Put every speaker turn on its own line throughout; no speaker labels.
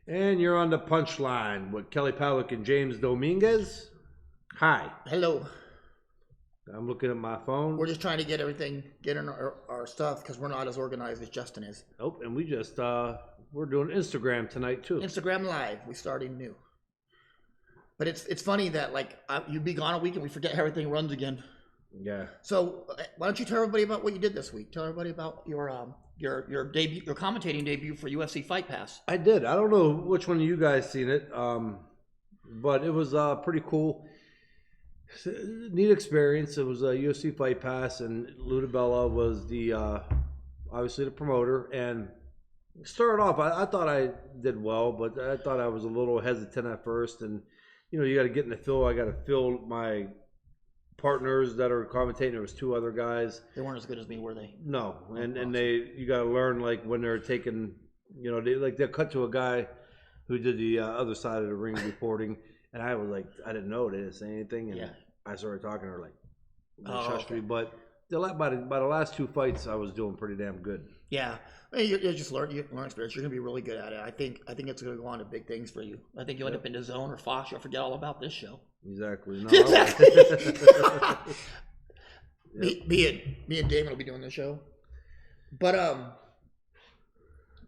And you're on the punchline with Kelly Pavlik and James Dominguez. Hi.
Hello.
I'm looking at my phone.
We're just trying to get in our stuff because we're not as organized as Justin is.
Oh, and we just, we're doing Instagram tonight too.
Instagram Live. We're starting new. But it's funny that you'd be gone a week and we forget how everything runs again.
Yeah.
So why don't you tell everybody about what you did this week? Tell everybody about your debut, your commentating debut for UFC Fight Pass.
I did. I don't know which one of you guys seen it, but it was pretty cool. Neat experience. It was a UFC Fight Pass, and Ludabella was the obviously the promoter. And started off, I thought I did well, but I thought I was a little hesitant at first. And you got to get in the field. I got to fill my partners that are commentating. There was two other guys.
They weren't as good as me, were they?
No, and you got to learn when they're taking, they'll cut to a guy who did the other side of the ring reporting, and I was like, I didn't know, they didn't say anything, and I started talking to her shushed me. But by the last two fights, I was doing pretty damn good.
Yeah, you just learn experience. You're gonna be really good at it. I think it's gonna go on to big things for you. I think you'll end up in the Zone or Fox. You'll forget all about this show.
Exactly. No,
exactly. Me and Damon will be doing the show. But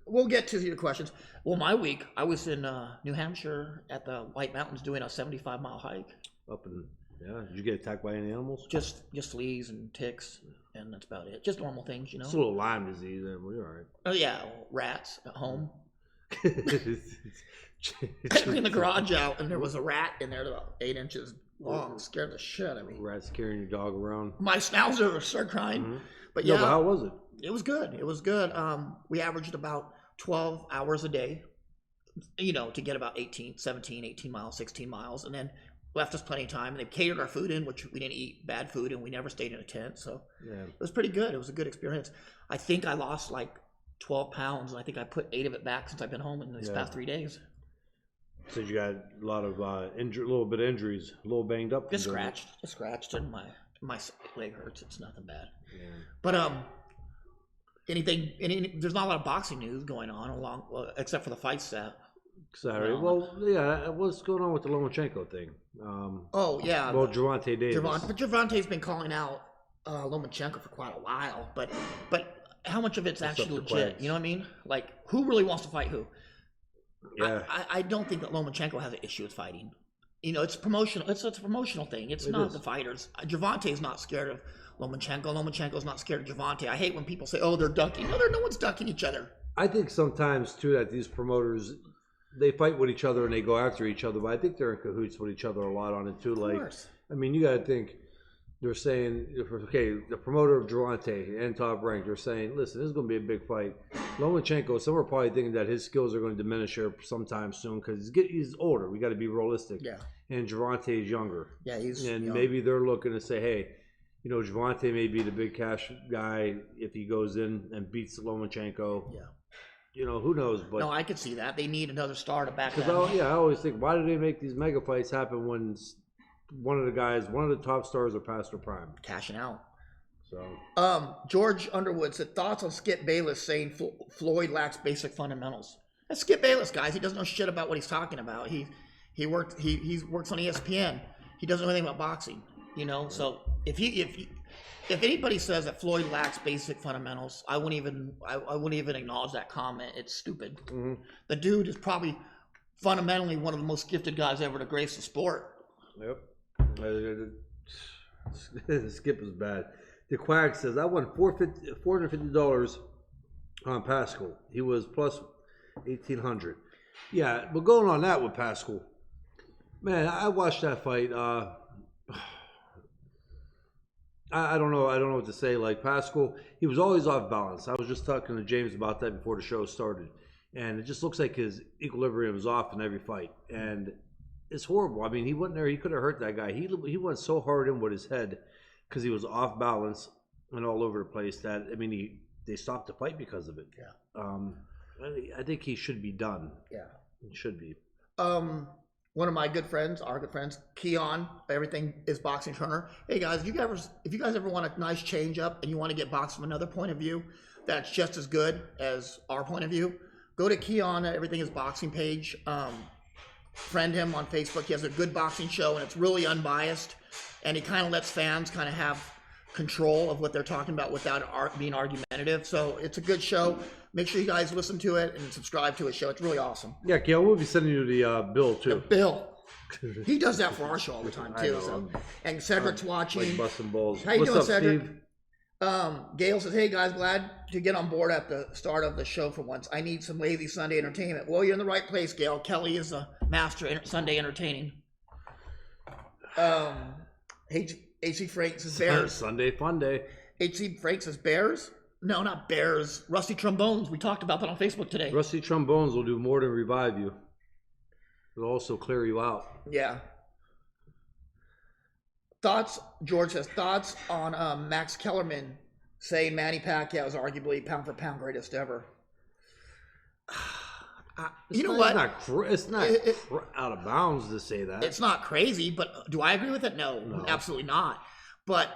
we'll get to your questions. Well, my week, I was in New Hampshire at the White Mountains doing a 75-mile hike.
Did you get attacked by any animals?
Just fleas and ticks, and that's about it. Just normal things,
It's a little Lyme disease, and we're all right.
Oh yeah, rats at home. I cleaned the garage out, and there was a rat in there about 8 inches long. Scared the shit out of me.
Rats carrying your dog around.
My schnauzer started crying. Mm-hmm. But
but how was it?
It was good. It was good. We averaged about 12 hours a day, to get about 18 miles, 16 miles, and then left us plenty of time. And they catered our food in, which we didn't eat bad food, and we never stayed in a tent. So it was pretty good. It was a good experience. I think I lost 12 pounds, and I think I put 8 of it back since I've been home in these past 3 days.
So you got a lot of little bit of injuries, a little banged up.
Just scratched, and my leg hurts. It's nothing bad. Yeah. But there's not a lot of boxing news going on except for the fight set.
Saturday. What's going on with the Lomachenko thing? Gervonta Davis.
But Gervonta's been calling out Lomachenko for quite a while. But how much of it's actually legit? You know what I mean? Who really wants to fight who? Yeah. I don't think that Lomachenko has an issue with fighting. It's promotional. It's a promotional thing. It's not the fighters. Gervonta is not scared of Lomachenko. Lomachenko's not scared of Gervonta. I hate when people say, "Oh, they're ducking." No one's ducking each other.
I think sometimes too that these promoters, they fight with each other and they go after each other, but I think they're in cahoots with each other a lot on it too. Of course. You got to think. They're saying, the promoter of Gervonta and Top Rank, they're saying, listen, this is going to be a big fight. Lomachenko, some are probably thinking that his skills are going to diminish here sometime soon because he's older. We got to be realistic. Yeah. And Gervonta is younger. Yeah, he's young. Maybe they're looking to say, hey, Gervonta may be the big cash guy if he goes in and beats Lomachenko. Yeah. Who knows? But
no, I could see that. They need another star to back that.
I always think, why do they make these mega fights happen when one of the top stars are past their prime?
Cashing out. So, George Underwood said, thoughts on Skip Bayless saying Floyd lacks basic fundamentals. That's Skip Bayless, guys. He doesn't know shit about what he's talking about. He works on ESPN. He doesn't know anything about boxing. So if anybody says that Floyd lacks basic fundamentals, I wouldn't even acknowledge that comment. It's stupid. Mm-hmm. The dude is probably fundamentally one of the most gifted guys ever to grace the sport.
Yep. Skip is bad. The Quack says, I won $450 on Pascal. He was plus 1,800. Yeah, but going on that with Pascal, man, I watched that fight. I don't know. I don't know what to say. Pascal, he was always off balance. I was just talking to James about that before the show started, and it just looks like his equilibrium was off in every fight, and it's horrible. He went there. He could have hurt that guy. He went so hard in with his head because he was off balance and all over the place that they stopped the fight because of it. Yeah. I think he should be done. Yeah, he should be.
One of my our good friends, Keon, Everything is Boxing Turner. Hey guys, if you guys ever want a nice change up and you want to get boxed from another point of view that's just as good as our point of view, go to Keon, Everything is Boxing page. Friend him on Facebook. He has a good boxing show, and it's really unbiased. And he kind of lets fans kind of have control of what they're talking about without being argumentative. So it's a good show. Make sure you guys listen to it and subscribe to his show. It's really awesome.
Yeah, Gail, we'll be sending you the bill too.
The bill. He does that for our show all the time too. So. And Cedric's watching.
Like busting balls.
How you doing,
up,
Cedric?
Steve?
Gail says, "Hey guys, glad to get on board at the start of the show for once. I need some lazy Sunday entertainment." Well, you're in the right place, Gail. Kelly is a master Sunday entertaining. H.C. Frank says Bears.
Sunday fun day.
H.C. Frank says Bears. No, not Bears. Rusty Trombones. We talked about that on Facebook today.
Rusty Trombones will do more than revive you. It'll also clear you out.
Yeah. Thoughts, George says, thoughts on Max Kellerman saying Manny Pacquiao is arguably pound for pound greatest ever. You know what?
It's not out of bounds to say that.
It's not crazy, but do I agree with it? No. Absolutely not. But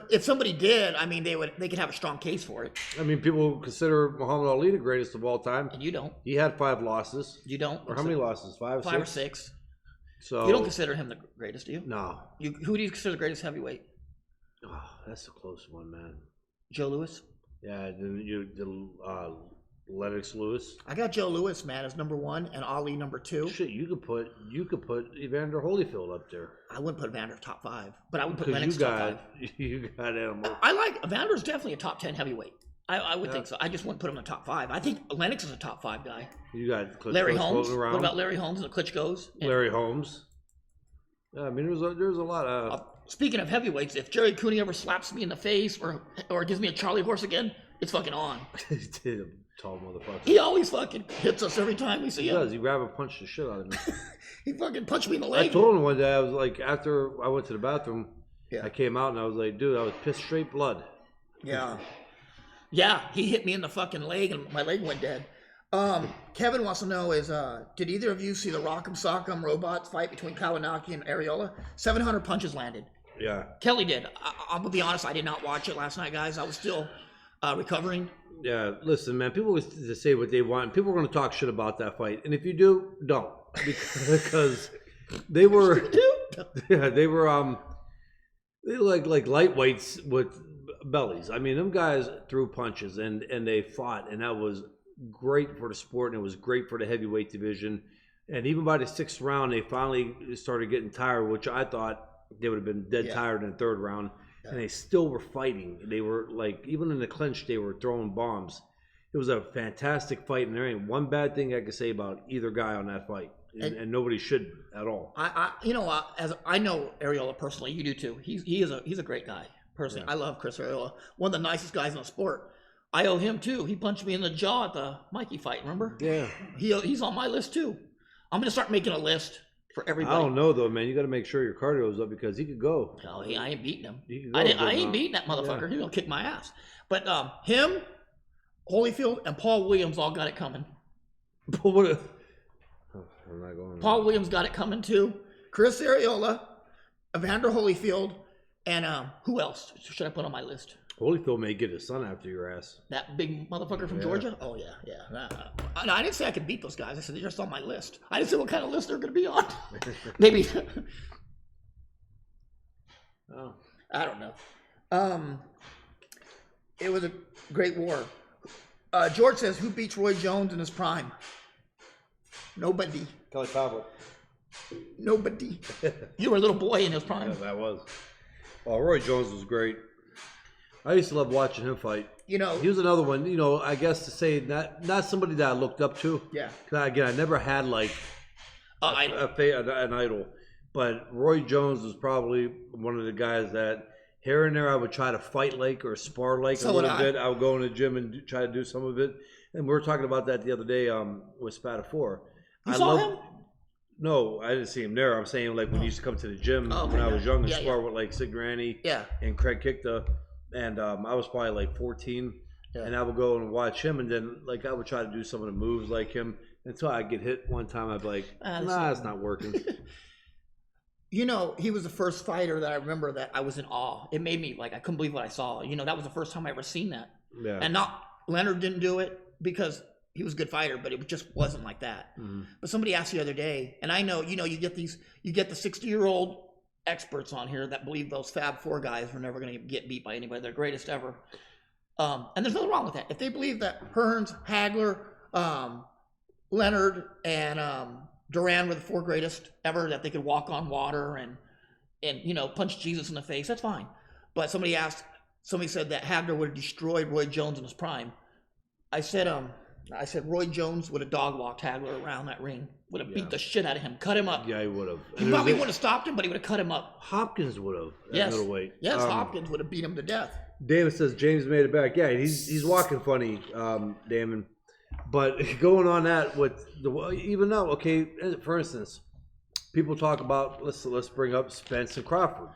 if somebody did, I mean, they could have a strong case for it.
I mean, people consider Muhammad Ali the greatest of all time.
And you don't.
He had 5 losses.
You don't.
Or how many losses? 5
or 6?
So
you don't consider him the greatest, do you?
No.
Who do you consider the greatest heavyweight?
Oh, that's a close one, man.
Joe Louis?
Yeah, then Lennox Lewis.
I got Joe Louis, man, as number 1 and Ali number 2.
Shit, you could put Evander Holyfield up there.
I wouldn't put Evander top 5, but I would put Lennox top 5.
You got animal.
I like Evander's definitely a top 10 heavyweight. I would think so. I just wouldn't put him in the top 5. I think Lennox is a top 5 guy.
You got Klitschko
Larry Holmes.
Around.
What about Larry Holmes and the Klitschko's?
Larry Holmes. Yeah, I mean, there's a lot of.
Speaking of heavyweights, if Jerry Cooney ever slaps me in the face or gives me a Charlie horse again, it's fucking on.
Tall motherfucker.
He always fucking hits us every time we see him.
He does. He grab and punch the shit out of me.
He fucking punched me in the leg.
I told him one day, I was like, after I went to the bathroom,
yeah.
I came out and I was like, dude, I was pissed straight blood.
Yeah. Yeah, he hit me in the fucking leg and my leg went dead. Kevin wants to know did either of you see the Rock'em Sock'em Robots fight between Kawanaki and Areola? 700 punches landed.
Yeah.
Kelly did. I'm gonna be honest, I did not watch it last night, guys. I was still recovering. Yeah,
listen, man, people will say what they want. People are going to talk shit about that fight. And if you do, don't. Because they were, yeah, they were like lightweights with bellies. I mean, them guys threw punches and they fought, and that was great for the sport, and it was great for the heavyweight division. And even by the 6th round, they finally started getting tired, which I thought they would have been dead tired in the 3rd round. And they still were fighting. They were like, even in the clinch, they were throwing bombs. It was a fantastic fight, and there ain't one bad thing I could say about either guy on that fight, and nobody should at all.
As I know Areola personally, you do too. He's a great guy personally. Yeah. I love Chris Areola, one of the nicest guys in the sport. I owe him too. He punched me in the jaw at the Mikey fight. Remember?
Yeah.
He's on my list too. I'm gonna start making a list. For everybody.
I don't know though, man. You got to make sure your cardio is up because he could go.
No, I ain't beating him. I ain't beating that motherfucker. Yeah. He's gonna kick my ass. But him, Holyfield, and Paul Williams all got it coming.
I'm not going.
Paul Williams got it coming too. Chris Areola, Evander Holyfield, and who else should I put on my list?
Holyfield may get his son after your ass.
That big motherfucker from Georgia? Oh, yeah. No, I didn't say I could beat those guys. I said they're just on my list. I didn't say what kind of list they're going to be on. Maybe.
Oh.
I don't know. It was a great war. George says, who beats Roy Jones in his prime? Nobody.
Kelly Pavlik.
Nobody. You were a little boy in his prime.
Yeah, that was. Oh, Roy Jones was great. I used to love watching him fight. You know, he was another one. You know, I guess to say not somebody that I looked up to.
Yeah.
Again, I never had like an idol, but Roy Jones was probably one of the guys that here and there I would try to fight like or spar like a little bit. I would go in the gym and try to do some of it. And we were talking about that the other day with Spatafor.
You saw him?
No, I didn't see him there. I'm saying like when he used to come to the gym when I was young and spar with like Sig Granny and Craig Kikta. And I was probably like 14, and I would go and watch him, and then like I would try to do some of the moves like him until I get hit one time. I'd be like, nah, it's not working.
You know, he was the first fighter that I remember that I was in awe. It made me like I couldn't believe what I saw. You know, that was the first time I ever seen that.
Yeah.
And Leonard didn't do it because a good fighter, but it just wasn't like that. But somebody asked the other day, and I know, you get the 60-year-old experts on here that believe those Fab Four guys were never going to get beat by anybody. They're greatest ever. And there's nothing wrong with that. If they believe that Hearns, Hagler, Leonard, and Duran were the 4 greatest ever, that they could walk on water and punch Jesus in the face, that's fine. But somebody said that Hagler would have destroyed Roy Jones in his prime. I said Roy Jones would have dog walked Hagler around that ring, would have beat the shit out of him, cut him up.
Yeah, he would have.
He probably wouldn't have stopped him, but he would have cut him up.
Hopkins would have.
Yes.
Middleweight.
Yes, Hopkins would have beat him to death.
Damon says James made it back. Yeah, he's walking funny, Damon. But going on that with even now, okay, for instance, people talk about let's bring up Spence and Crawford.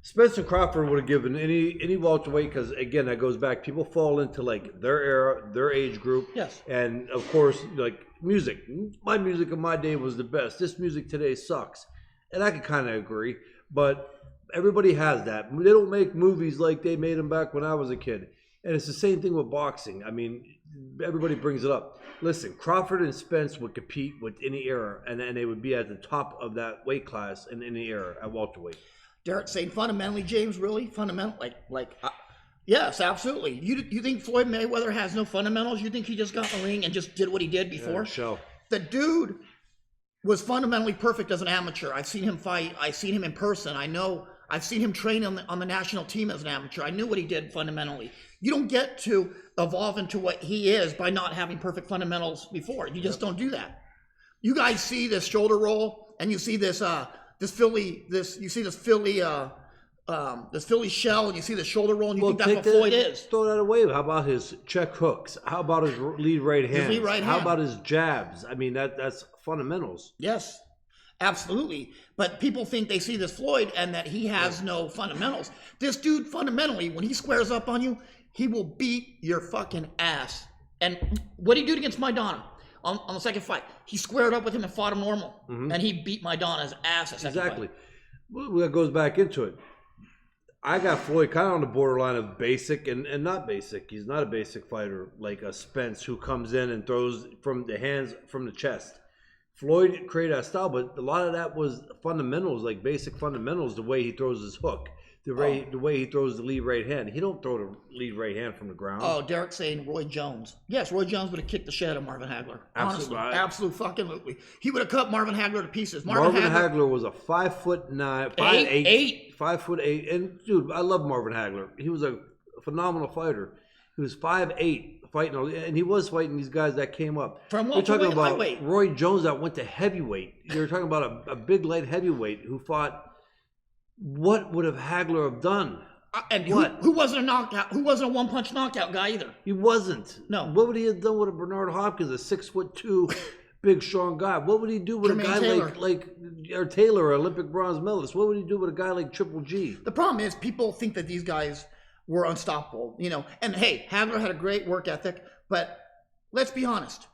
Spence and Crawford would have given any welterweight, because again, that goes back. People fall into like their era, their age group.
Yes.
And of course, like music. My music of my day was the best. This music today sucks, and I can kind of agree. But everybody has that. They don't make movies like they made them back when I was a kid. And it's the same thing with boxing. I mean, everybody brings it up. Listen, Crawford and Spence would compete with any era, and they would be at the top of that weight class in any era at welterweight.
Derek saying fundamentally, James, really fundamental, yes, absolutely. You think Floyd Mayweather has no fundamentals? You think he just got in the ring and just did what he did before?
Yeah, show.
The dude was fundamentally perfect as an amateur. I've seen him fight. I've seen him in person. I've seen him train on the national team as an amateur. I knew what he did fundamentally. You don't get to evolve into what he is by not having perfect fundamentals before. You just don't do that. You guys see this shoulder roll, and you see this Philly shell, and you see the shoulder roll, and you think that's what Floyd is.
Throw that away. How about his check hooks? How about his lead right hand? How about his jabs? I mean, that's fundamentals.
Yes, absolutely. But people think they see this Floyd and that he has no fundamentals. This dude, fundamentally, when he squares up on you, he will beat your fucking ass. And what did he do against Maidana? On the second fight, he squared up with him and fought him normal, and he beat Maidana's ass.
Exactly. Well, that goes back into it. I got Floyd kind of on the borderline of basic and not basic. He's not a basic fighter like a Spence who comes in and throws from the hands, from the chest. Floyd created that style, but a lot of that was fundamentals, like basic fundamentals. The way he throws his hook, the way he throws the lead right hand. He don't throw the lead right hand from the ground.
Oh, Derek saying Roy Jones. Yes, Roy Jones would have kicked the shit out of Marvin Hagler. Honestly, absolutely. He would have cut Marvin Hagler to pieces. Marvin Hagler was
a 5'9", 5'8", and dude, I love Marvin Hagler. He was a phenomenal fighter. He was 5'8", fighting, and he was fighting these guys that came up.
From
You're talking about
lightweight.
Roy Jones that went to heavyweight. You're talking about a big light heavyweight who fought. What would have Hagler have done?
And who wasn't a knockout? Who wasn't a one-punch knockout guy either?
He wasn't.
No.
What would he have done with a Bernard Hopkins, a 6'2", big strong guy? What would he do with a guy like Taylor, Olympic bronze medalist? What would he do with a guy like Triple G?
The problem is people think that these guys were unstoppable, And hey, Hagler had a great work ethic, but let's be honest.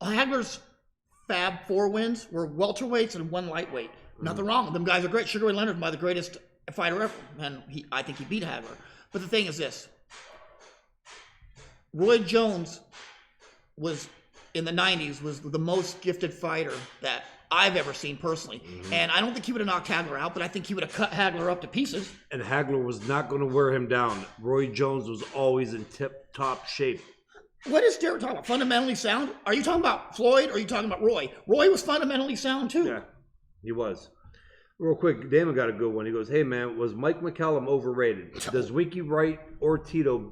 Hagler's Fab 4 wins were welterweights and one lightweight. Nothing wrong with them. Guys are great. Sugar Ray Leonard's the greatest fighter ever, and I think he beat Hagler. But the thing is this: Roy Jones was in the '90s was the most gifted fighter that I've ever seen personally, and I don't think he would have knocked Hagler out, but I think he would have cut Hagler up to pieces.
And Hagler was not going to wear him down. Roy Jones was always in tip-top shape.
What is Derek talking about? Fundamentally sound? Are you talking about Floyd or are you talking about Roy? Roy was fundamentally sound too.
Yeah. He was. Real quick, Damon got a good one. He goes, hey, man, was Mike McCallum overrated? Does Winky Wright or Tito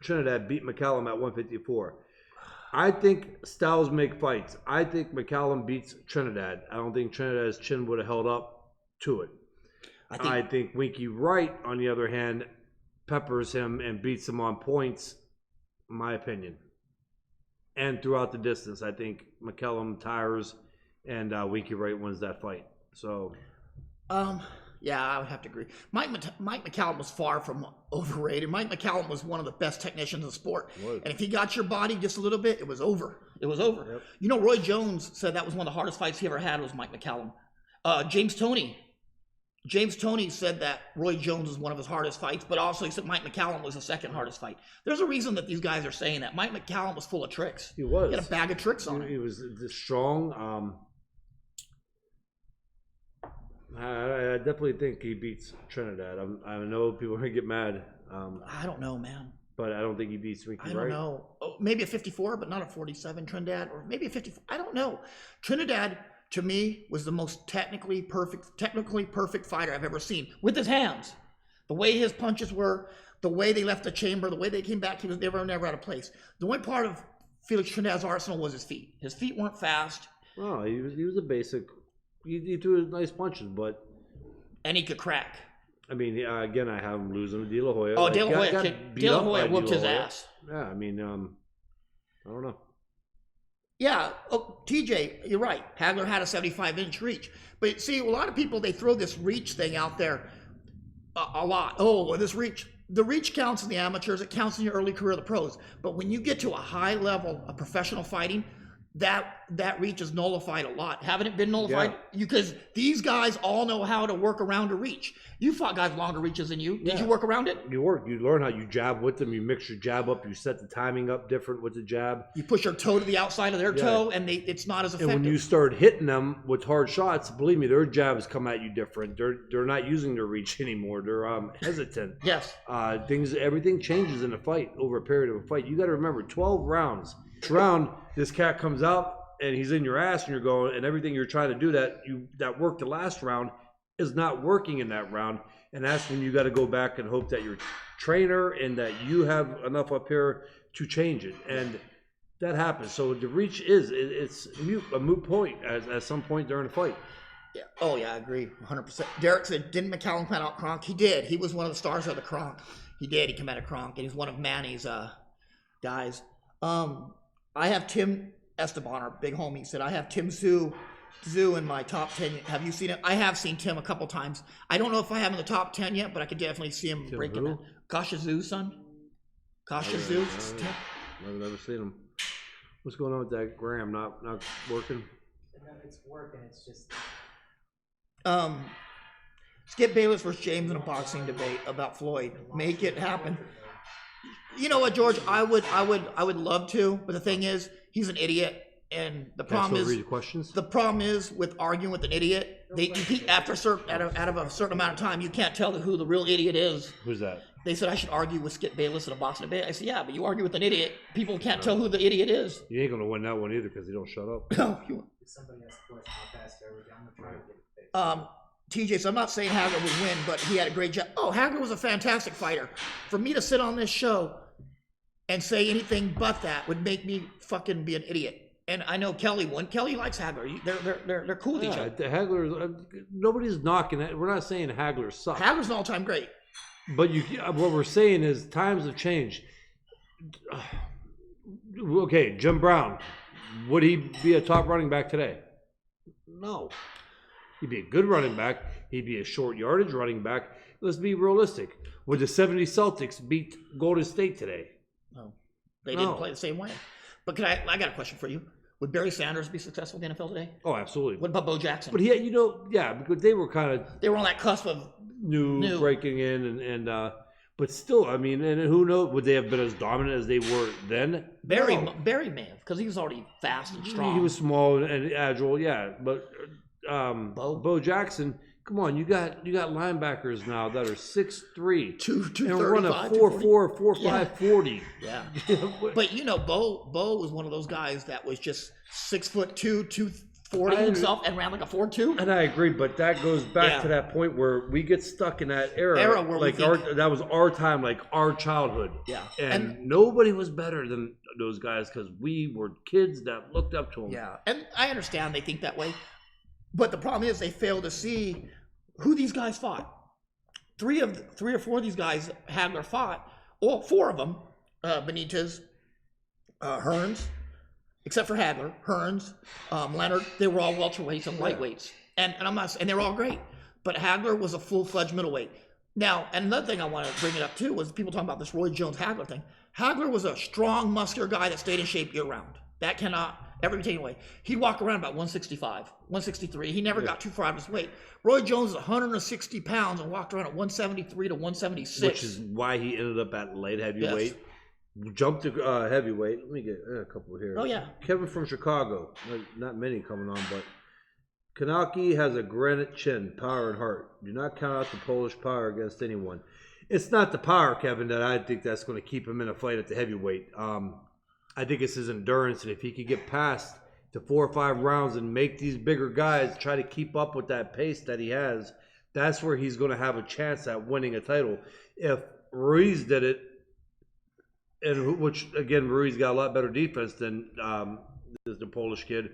Trinidad beat McCallum at 154? I think styles make fights. I think McCallum beats Trinidad. I don't think Trinidad's chin would have held up to it. I think Winky Wright, on the other hand, peppers him and beats him on points, in my opinion. And throughout the distance, I think McCallum tires and Winky Wright wins that fight. So,
yeah, I would have to agree. Mike McCallum was far from overrated. Mike McCallum was one of the best technicians in the sport. And if he got your body just a little bit, it was over. It was over. Yep. Roy Jones said that was one of the hardest fights he ever had was Mike McCallum. James Toney James Toney said that Roy Jones was one of his hardest fights, but also he said Mike McCallum was the second hardest fight. There's a reason that these guys are saying that. Mike McCallum was full of tricks.
He was.
He had a bag of tricks on him.
He was strong. I definitely think he beats Trinidad. I know people are going to get mad.
I don't know, man.
But I don't think he beats Ricky,
I don't know. Oh, maybe a 54, but not a 47 Trinidad, or maybe a 54. I don't know. Trinidad, to me, was the most technically perfect fighter I've ever seen with his hands. The way his punches were, the way they left the chamber, the way they came back, he was never out of place. The only part of Felix Trinidad's arsenal was his feet. His feet weren't fast.
Oh, he was a basic. He threw nice punches, but.
And he could crack.
I mean, again, I have him losing to De La Hoya.
Oh, De La Hoya whooped his ass.
Yeah, I mean, I don't know.
Yeah, TJ, you're right. Hagler had a 75-inch reach. But see, a lot of people, they throw this reach thing out there a lot. Oh, this reach. The reach counts in the amateurs. It counts in your early career of the pros. But when you get to a high level of professional fighting, that reach is nullified a lot. Haven't it been nullified? Yeah. Because these guys all know how to work around a reach. You fought guys with longer reaches than you. Did you work around it?
You learn how you jab with them. You mix your jab up. You set the timing up different with the jab.
You push your toe to the outside of their toe, and it's not as effective.
And when you start hitting them with hard shots, believe me, their jabs come at you different. They're not using their reach anymore. They're hesitant.
Yes.
Everything changes in a fight over a period of a fight. You got to remember, 12 rounds. Round, this cat comes out and he's in your ass, and you're going, and everything you're trying to do that worked the last round is not working in that round, and that's when you got to go back and hope that your trainer and that you have enough up here to change it, and that happens. So the reach it's a moot point at some point during the fight.
Yeah. Oh yeah, I agree, 100%. Derek said, didn't McCallum come out Kronk? He did. He was one of the stars of the Kronk. He did. He came out of Kronk, and he's one of Manny's guys. I have Tim Esteban, our big homie, said, I have Tim Zhu in my top 10. Have you seen it? I have seen Tim a couple times. I don't know if I have him in the top 10 yet, but I could definitely see him breaking it. Kasha Zhu, son? Kasha Zhu?
I've never seen him. What's going on with that Graham? Not working?
It's working. It's just...
Skip Bayless versus James in a boxing debate about Floyd. Make it happen. You know what, George? I would love to, but the thing is, he's an idiot, and the problem is with arguing with an idiot. After out of a certain amount of time, you can't tell who the real idiot is.
Who's that? They
said I should argue with Skip Bayless in a boxing debate. I said, yeah, but you argue with an idiot, people can't tell who the idiot is.
You ain't gonna win that one either because he don't shut up.
No, if somebody has a question, I'll pass it over. I'm gonna try to get it fixed.
TJ, so I'm not saying Hagler would win, but he had a great job. Oh, Hagler was a fantastic fighter. For me to sit on this show and say anything but that would make me fucking be an idiot. And I know Kelly won. Kelly likes Hagler. They're cool with each other.
Hagler, nobody's knocking it. We're not saying Hagler sucks.
Hagler's an all-time great.
But what we're saying is times have changed. Okay, Jim Browne, would he be a top running back today? No. He'd be a good running back. He'd be a short yardage running back. Let's be realistic. Would the 70 Celtics beat Golden State today?
No. They didn't play the same way. But I got a question for you. Would Barry Sanders be successful in the NFL today?
Oh, absolutely.
What about Bo Jackson?
But because they were
on that cusp of new
breaking in but still, I mean, and who knows, would they have been as dominant as they were then?
Barry may have, because he was already fast and strong.
He was small and agile, yeah. But Bo Jackson, come on, you got linebackers now that are 6'3",
235,
and run a 4.4, 4.5 40.
Yeah. But Bo was one of those guys that was just 6'2", 240 himself, and ran like a 4.2.
And I agree, but that goes back to that point where we get stuck in that era where like that was our time, like our childhood.
Yeah.
And nobody was better than those guys because we were kids that looked up to them.
Yeah. And I understand they think that way. But the problem is they fail to see who these guys fought. Three or four of these guys Hagler fought, or four of them, Benitez, Hearns, except for Hagler, Hearns, Leonard, they were all welterweights and lightweights. And they were all great. But Hagler was a full-fledged middleweight. Now, and another thing I want to bring it up too was people talking about this Roy Jones Hagler thing. Hagler was a strong, muscular guy that stayed in shape year-round. That cannot, every rotating weight. He'd walk around about 165, 163. He never got too far out of his weight. Roy Jones is 160 pounds and walked around at 173 to 176.
Which is why he ended up at light heavyweight. Yes. Jumped to heavyweight. Let me get a couple here.
Oh, yeah.
Kevin from Chicago. Not many coming on, but Kanaki has a granite chin, power and heart. Do not count out the Polish power against anyone. It's not the power, Kevin, that I think that's going to keep him in a fight at the heavyweight. I think it's his endurance, and if he could get past to 4 or 5 rounds and make these bigger guys try to keep up with that pace that he has, that's where he's going to have a chance at winning a title. If Ruiz did it, and which again, Ruiz got a lot better defense than the Polish kid,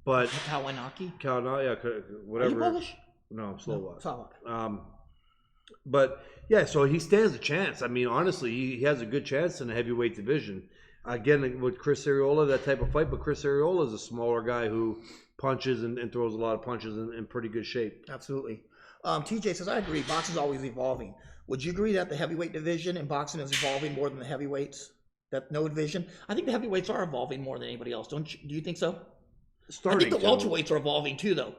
but
Kawanaki,
yeah, whatever.
Are you Polish?
No, Slovak.
Slovak.
But yeah, so he stands a chance. I mean, honestly, he has a good chance in the heavyweight division. Again, with Chris Arreola, that type of fight, but Chris Arreola is a smaller guy who punches and throws a lot of punches in pretty good shape.
Absolutely. TJ says, I agree. Boxing is always evolving. Would you agree that the heavyweight division in boxing is evolving more than the heavyweights? That no division? I think the heavyweights are evolving more than anybody else. Do you think so? I think the welterweights are evolving too, though.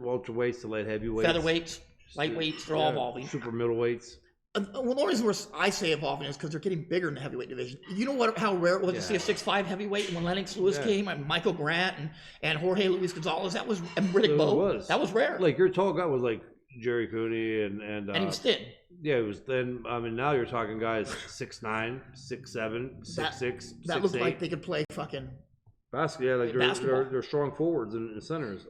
Welterweights, the light heavyweights.
Featherweights, lightweights, they're all evolving.
Super middleweights.
Well, the only reason I say evolving is because they're getting bigger in the heavyweight division. You know how rare it was to see a 6'5" heavyweight when Lennox Lewis came, and Michael Grant and Jorge Luis Gonzalez. That was and Riddick Bowe. That was rare.
Like your tall guy was like Jerry Cooney and
he was thin.
Yeah, he was thin. I mean, now you're talking guys 6'9", 6'7", 6'6",
that looked like they could play fucking
basketball. Yeah, like they're strong forwards and centers.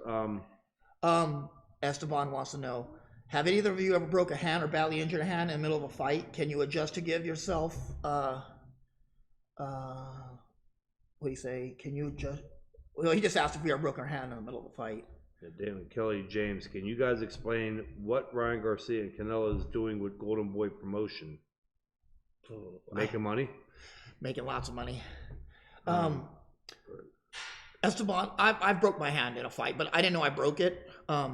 Esteban wants to know: have either of you ever broke a hand or badly injured a hand in the middle of a fight? Can you adjust to give yourself? What do you say? Can you adjust? Well, he just asked if we ever broke our hand in the middle of a fight.
Damon Kelly, James, can you guys explain what Ryan Garcia and Canelo is doing with Golden Boy Promotion? Making money?
Making lots of money. Esteban, I broke my hand in a fight, but I didn't know I broke it. A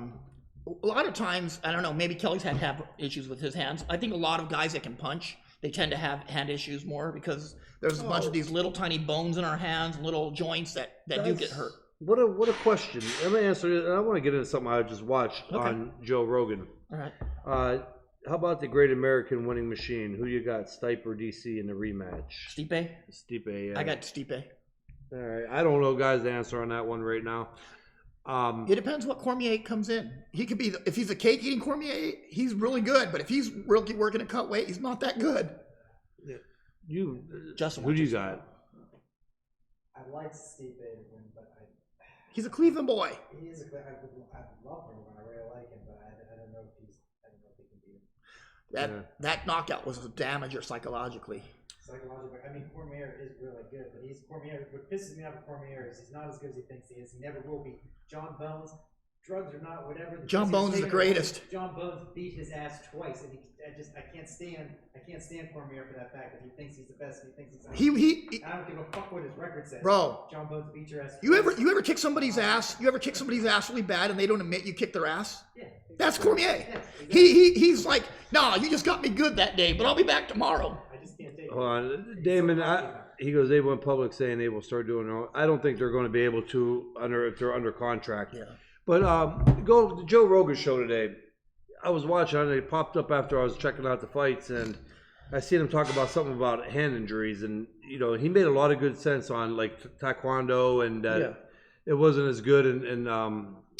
lot of times, I don't know, maybe Kelly's had to have issues with his hands. I think a lot of guys that can punch, they tend to have hand issues more because there's a bunch of these little tiny bones in our hands, little joints that do get hurt.
What a question. Let me answer it. I want to get into something I just watched on Joe Rogan.
All right.
How about the Great American Winning Machine? Who you got, Stipe or DC in the rematch?
Stipe?
Stipe, yeah.
I got Stipe.
All right. I don't know, guys, the answer on that one right now.
It depends what Cormier comes in. He could be, if he's a cake eating Cormier, he's really good. But if he's really working at cut weight, he's not that good.
Justin, who do you got?
I like Stipe to win, but
he's a Cleveland boy.
He is I love him and I really like him, but I don't know if he can beat him.
That knockout was a damager psychologically.
Psychologically, I mean, Cormier is really good, but Cormier. What pisses me off with Cormier is he's not as good as he thinks he is. He never will be. John Bones, drugs or not, whatever.
John Bones is the greatest.
John Bones beat his ass twice, and I can't stand Cormier for that fact that he thinks he's the best. And he thinks he's. I don't give a fuck what his record says.
Bro,
John Bones beat your ass.
You ever kick somebody's ass? You ever kick somebody's ass really bad and they don't admit you kicked their ass?
Yeah.
That's Cormier. Yeah, exactly. He's like, no, you just got me good that day, but I'll be back tomorrow.
I just can't take it.
Hold on, Damon. He goes, they went public saying they will start doing their own. I don't think they're going to be able to if they're under contract.
Yeah.
But go to the Joe Rogan show today. I was watching and it popped up after I was checking out the fights, and I seen him talk about something about hand injuries, and he made a lot of good sense on like taekwondo and it wasn't as good and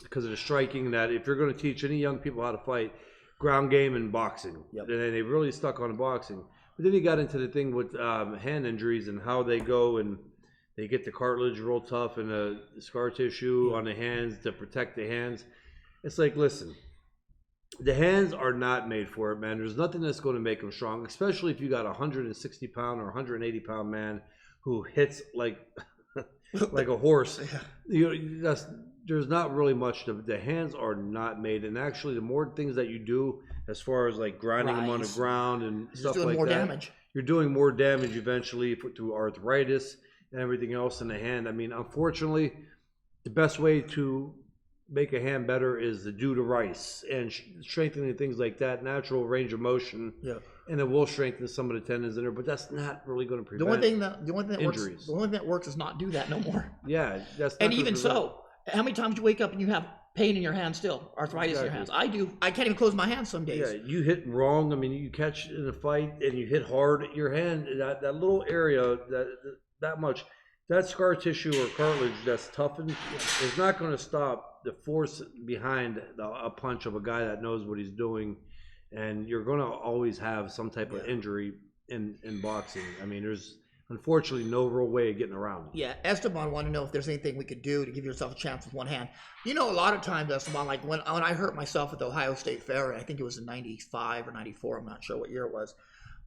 because of the striking, that if you're going to teach any young people how to fight, ground game and boxing, and they really stuck on boxing. But then he got into the thing with hand injuries and how they go and they get the cartilage real tough and the scar tissue on the hands to protect the hands. It's like, listen, the hands are not made for it, man. There's nothing that's going to make them strong, especially if you got a 160-pound or 180-pound man who hits like like a horse. There's not really much. The hands are not made, and actually, the more things that you do, as far as like grinding them on the ground and stuff like that,
more damage.
You're doing more damage eventually through arthritis and everything else in the hand. I mean, unfortunately, the best way to make a hand better is to do the rice and strengthening things like that, natural range of motion.
Yeah.
And it will strengthen some of the tendons in there, but that's not really going to prevent
The only thing that
injuries.
works. The only thing that works is not do that no more.
Yeah, that's not
And
gonna
even
prevent-
so, how many times do you wake up and you have pain in your hand still, arthritis in your hands? I do. I can't even close my hands some days.
Yeah, you hit wrong. I mean, you catch in a fight and you hit hard. Your hand, that little area, that much, that scar tissue or cartilage that's toughened is not going to stop the force behind a punch of a guy that knows what he's doing. And you're going to always have some type of injury in boxing. I mean, there's unfortunately no real way of getting around it.
Yeah, Esteban wanted to know if there's anything we could do to give yourself a chance with one hand. You know, a lot of times, Esteban, like when I hurt myself at the Ohio State Fair, I think it was in 95 or 94, I'm not sure what year it was,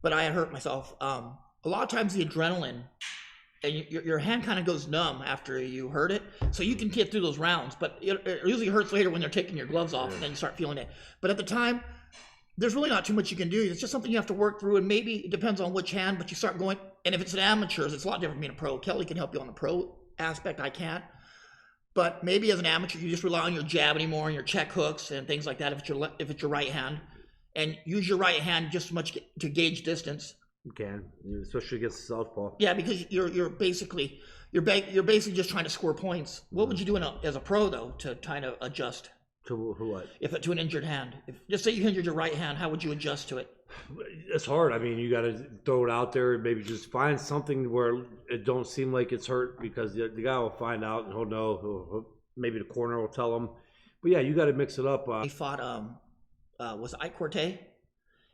but I had hurt myself. A lot of times the adrenaline, and your hand kind of goes numb after you hurt it, so you can get through those rounds, but it usually hurts later when they're taking your gloves off, and then you start feeling it. But at the time, there's really not too much you can do. It's just something you have to work through, and maybe it depends on which hand, but you start going, and if it's an amateurs, it's a lot different from being a pro. Kelly can help you on the pro aspect, I can't. But maybe as an amateur, you just rely on your jab anymore and your check hooks and things like that if it's your right hand, and use your right hand just as much to gauge distance.
You can, especially against the southpaw.
Yeah, because you're basically just trying to score points. What would you do as a pro though to kind of adjust?
To what?
To an injured hand. Just say you injured your right hand, how would you adjust to it?
It's hard. I mean, you got to throw it out there and maybe just find something where it don't seem like it's hurt, because the guy will find out and he'll know. Maybe the corner will tell him. But yeah, you got to mix it up.
He fought, was it Ike Corte?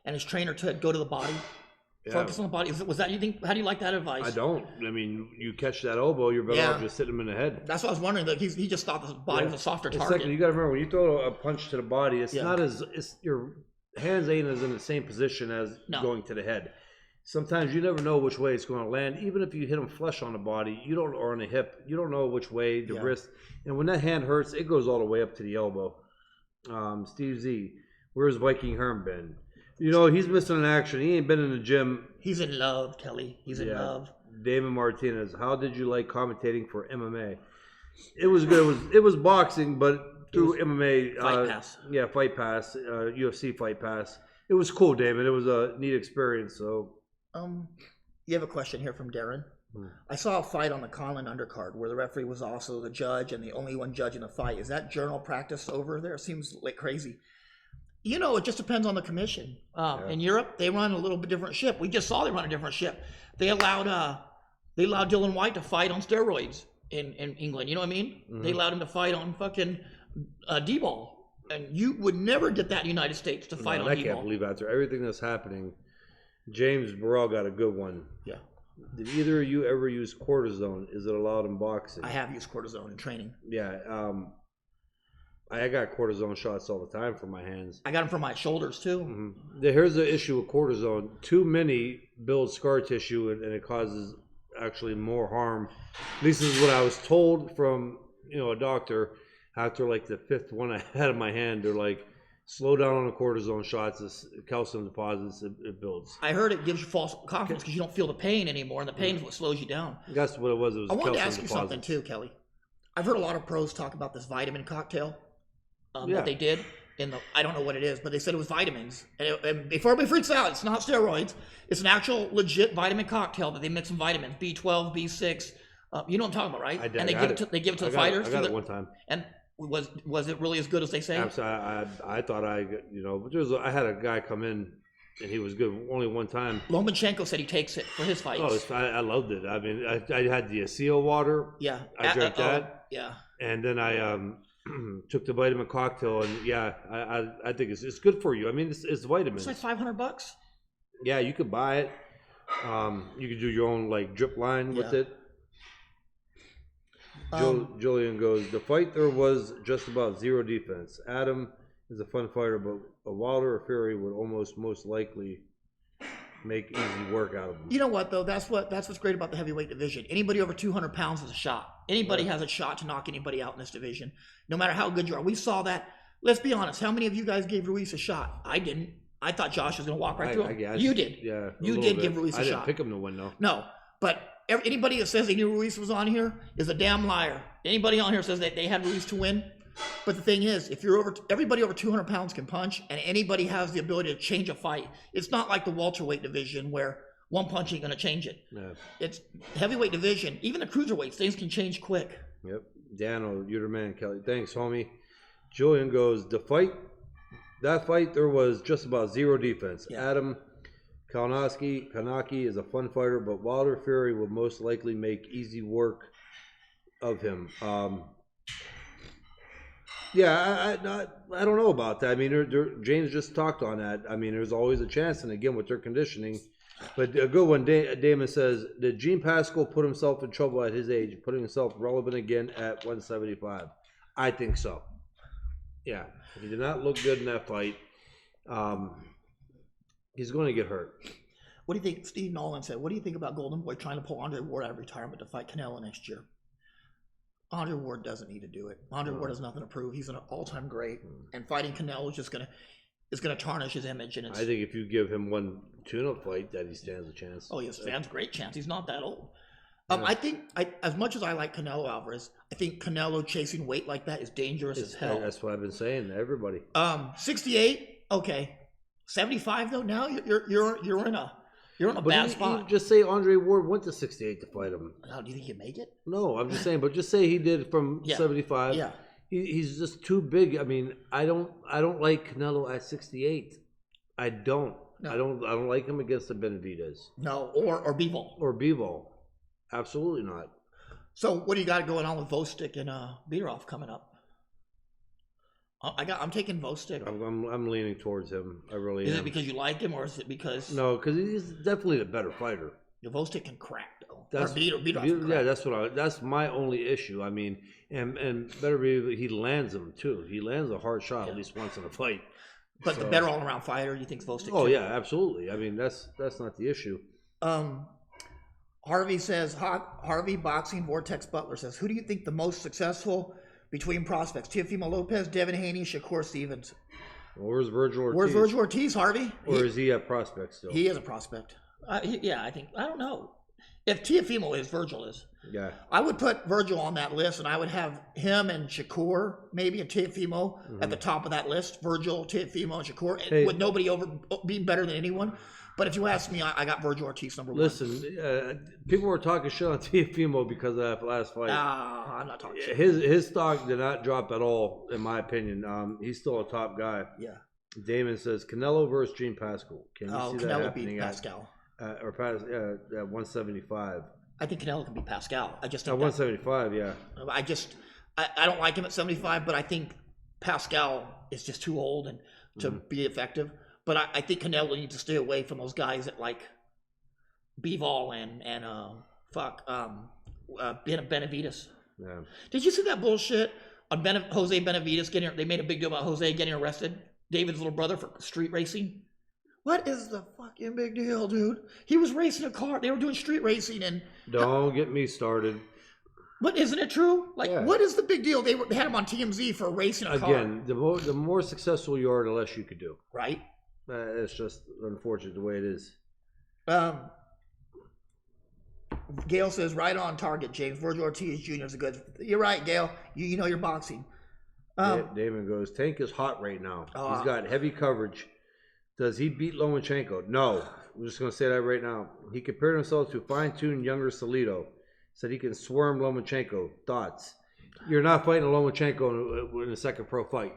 And his trainer said, go to the body.
Yeah.
Focus on the body. Was that, you think? How do you like that advice?
I don't. I mean, you catch that elbow, you're better off just hitting him in the head.
That's what I was wondering. That he just thought the body was a softer target.
Second, you got to remember, when you throw a punch to the body, it's not as your hands ain't as in the same position as going to the head. Sometimes you never know which way it's going to land. Even if you hit him flush on the body, or on the hip, you don't know which way the wrist. And when that hand hurts, it goes all the way up to the elbow. Steve Z, where's Viking Herm been? You know, he's missing in action. He ain't been in the gym.
He's in love, Kelly. He's in love.
Damon Martinez, how did you like commentating for MMA? It was good. It was boxing, but through MMA.
Fight Pass.
Yeah, Fight Pass. UFC Fight Pass. It was cool, Damon. It was a neat experience. So,
you have a question here from Darren. I saw a fight on the Conlon undercard where the referee was also the judge and the only one judging the fight. Is that journal practice over there? It seems like crazy. You know, it just depends on the commission. In Europe, they run a little bit different ship. We just saw they run a different ship. They allowed Dylan White to fight on steroids in England. You know what I mean? Mm-hmm. They allowed him to fight on fucking D-ball. And you would never get that in the United States to fight on D-ball.
I can't believe after everything that's happening, James Burrell got a good one.
Yeah.
Did either of you ever use cortisone? Is it allowed in boxing?
I have used cortisone in training.
Yeah. I got cortisone shots all the time for my hands.
I got them for my shoulders too.
Mm-hmm. Here's the issue with cortisone. Too many build scar tissue, and it causes actually more harm. At least this is what I was told from a doctor. After like the fifth one I had in my hand, they're like, slow down on the cortisone shots. This calcium deposits, it builds.
I heard it gives you false confidence because you don't feel the pain anymore, and the pain is what slows you down.
That's what it was. It was.
I wanted to ask you something too, Kelly. I've heard a lot of pros talk about this vitamin cocktail that they did I don't know what it is, but they said it was vitamins. And before everybody freaks out, it's not steroids. It's an actual legit vitamin cocktail that they mix some vitamins, B12, B6. You know what I'm talking about, right?
I did.
And they give it to the fighters.
I got it one time.
And was it really as good as they say?
Absolutely. I thought but I had a guy come in and he was good only one time.
Lomachenko said he takes it for his fights.
Oh, I loved it. I mean, I had the Aceal water.
Yeah.
I drank that.
Yeah.
And then I took the vitamin cocktail, and I think it's good for you. I mean, it's vitamins.
It's like $500.
Yeah, you could buy it. You could do your own like drip line with it. Julian goes, the fight there was just about zero defense. Adam is a fun fighter, but a Wilder or Fury would most likely make easy work out of him.
You know what though? That's what's great about the heavyweight division. Anybody over 200 pounds is a shot. Anybody has a shot to knock anybody out in this division, no matter how good you are. We saw that. Let's be honest. How many of you guys gave Ruiz a shot? I didn't. I thought Josh was going to walk right through him. You did.
Yeah.
You did give Ruiz a shot.
I didn't pick him to win though.
No, but anybody that says they knew Ruiz was on here is a damn liar. Anybody on here says that they had Ruiz to win, But the thing is, if you're everybody over 200 pounds can punch, and anybody has the ability to change a fight. It's not like the welterweight division where one punch ain't gonna change it.
Yeah.
It's heavyweight division. Even the cruiserweights, things can change quick.
Yep. Daniel, you're the man, Kelly. Thanks, homie. Julian goes, that fight, there was just about zero defense.
Yeah.
Adam Kanaki is a fun fighter, but Wilder Fury will most likely make easy work of him. Yeah, I don't know about that. I mean, James just talked on that. I mean, there's always a chance, and again, with their conditioning. But a good one, Damon says, did Gene Pascal put himself in trouble at his age, putting himself relevant again at 175? I think so. Yeah, he did not look good in that fight. He's going to get hurt.
What do you think? Steve Nolan said, what do you think about Golden Boy trying to pull Andre Ward out of retirement to fight Canelo next year? Andre Ward doesn't need to do it. Andre Ward has nothing to prove. He's an all-time great, and fighting Canelo is just gonna tarnish his image. And I
think if you give him one tune-up fight, that he stands a chance.
Oh, he stands a great chance. He's not that old. I think as much as I like Canelo Alvarez, I think Canelo chasing weight like that is dangerous as hell.
That's what I've been saying to everybody.
68, okay. 75 though. Now you're in a bad spot.
You just say Andre Ward went to 68 to fight him.
How do you think he'd make it?
No, I'm just saying. But just say he did from 75.
Yeah.
He's just too big. I mean, I don't like Canelo at 68. I don't. No. I don't like him against the Benavidez.
No, or Bivol.
Or Bivol. Absolutely not.
So what do you got going on with Vostik and Biderov coming up? I'm taking Vostik.
I'm leaning towards him. I really am.
Is it because you like him, or is it because?
No, because he's definitely the better fighter.
Vostik can crack though.
That's,
or Biderov can crack.
That's my only issue. I mean, and better be he lands them too. He lands a hard shot at least once in a fight.
But the better all around fighter, you think Vostik?
Oh yeah, absolutely. I mean that's not the issue.
Harvey says, Harvey Boxing Vortex Butler says, who do you think the most successful between prospects? Teofimo Lopez, Devin Haney, Shakur Stevens.
Well, where's Virgil Ortiz?
Where's Virgil Ortiz, Harvey?
Or is he a prospect still?
He is a prospect. I don't know. If Teofimo is, Virgil is.
Yeah.
I would put Virgil on that list, and I would have him and Shakur, maybe, and Teofimo at the top of that list. Virgil, Teofimo, and Shakur, with nobody being better than anyone. But if you ask me, I got Virgil Ortiz number one.
Listen, people were talking shit on Teofimo because of that last fight.
I'm not talking shit.
His stock did not drop at all, in my opinion. He's still a top guy.
Yeah.
Damon says Canelo versus Gene Pascal. Can you see
Canelo
that happening
beat Pascal
at 175?
I think Canelo can beat Pascal. I just think
at 175, yeah.
I don't like him at 75, but I think Pascal is just too old and to be effective. But I think Canelo needs to stay away from those guys that like Bivol and Benavidez.
Yeah.
Did you see that bullshit on Jose Benavidez they made a big deal about Jose getting arrested? David's little brother for street racing. What is the fucking big deal, dude? He was racing a car. They were doing street racing and.
Don't get me started.
But isn't it true? What is the big deal? They had him on TMZ for racing a car.
Again, the more successful you are, the less you could do.
Right.
It's just unfortunate the way it is.
Gail says, right on target, James. Virgil Ortiz Jr. is a good. You're right, Gail. You know your boxing.
Damon goes, Tank is hot right now. He's got heavy coverage. Does he beat Lomachenko? No. I'm just going to say that right now. He compared himself to fine-tuned younger Salido. Said he can swarm Lomachenko. Thoughts? You're not fighting a Lomachenko in a second pro fight.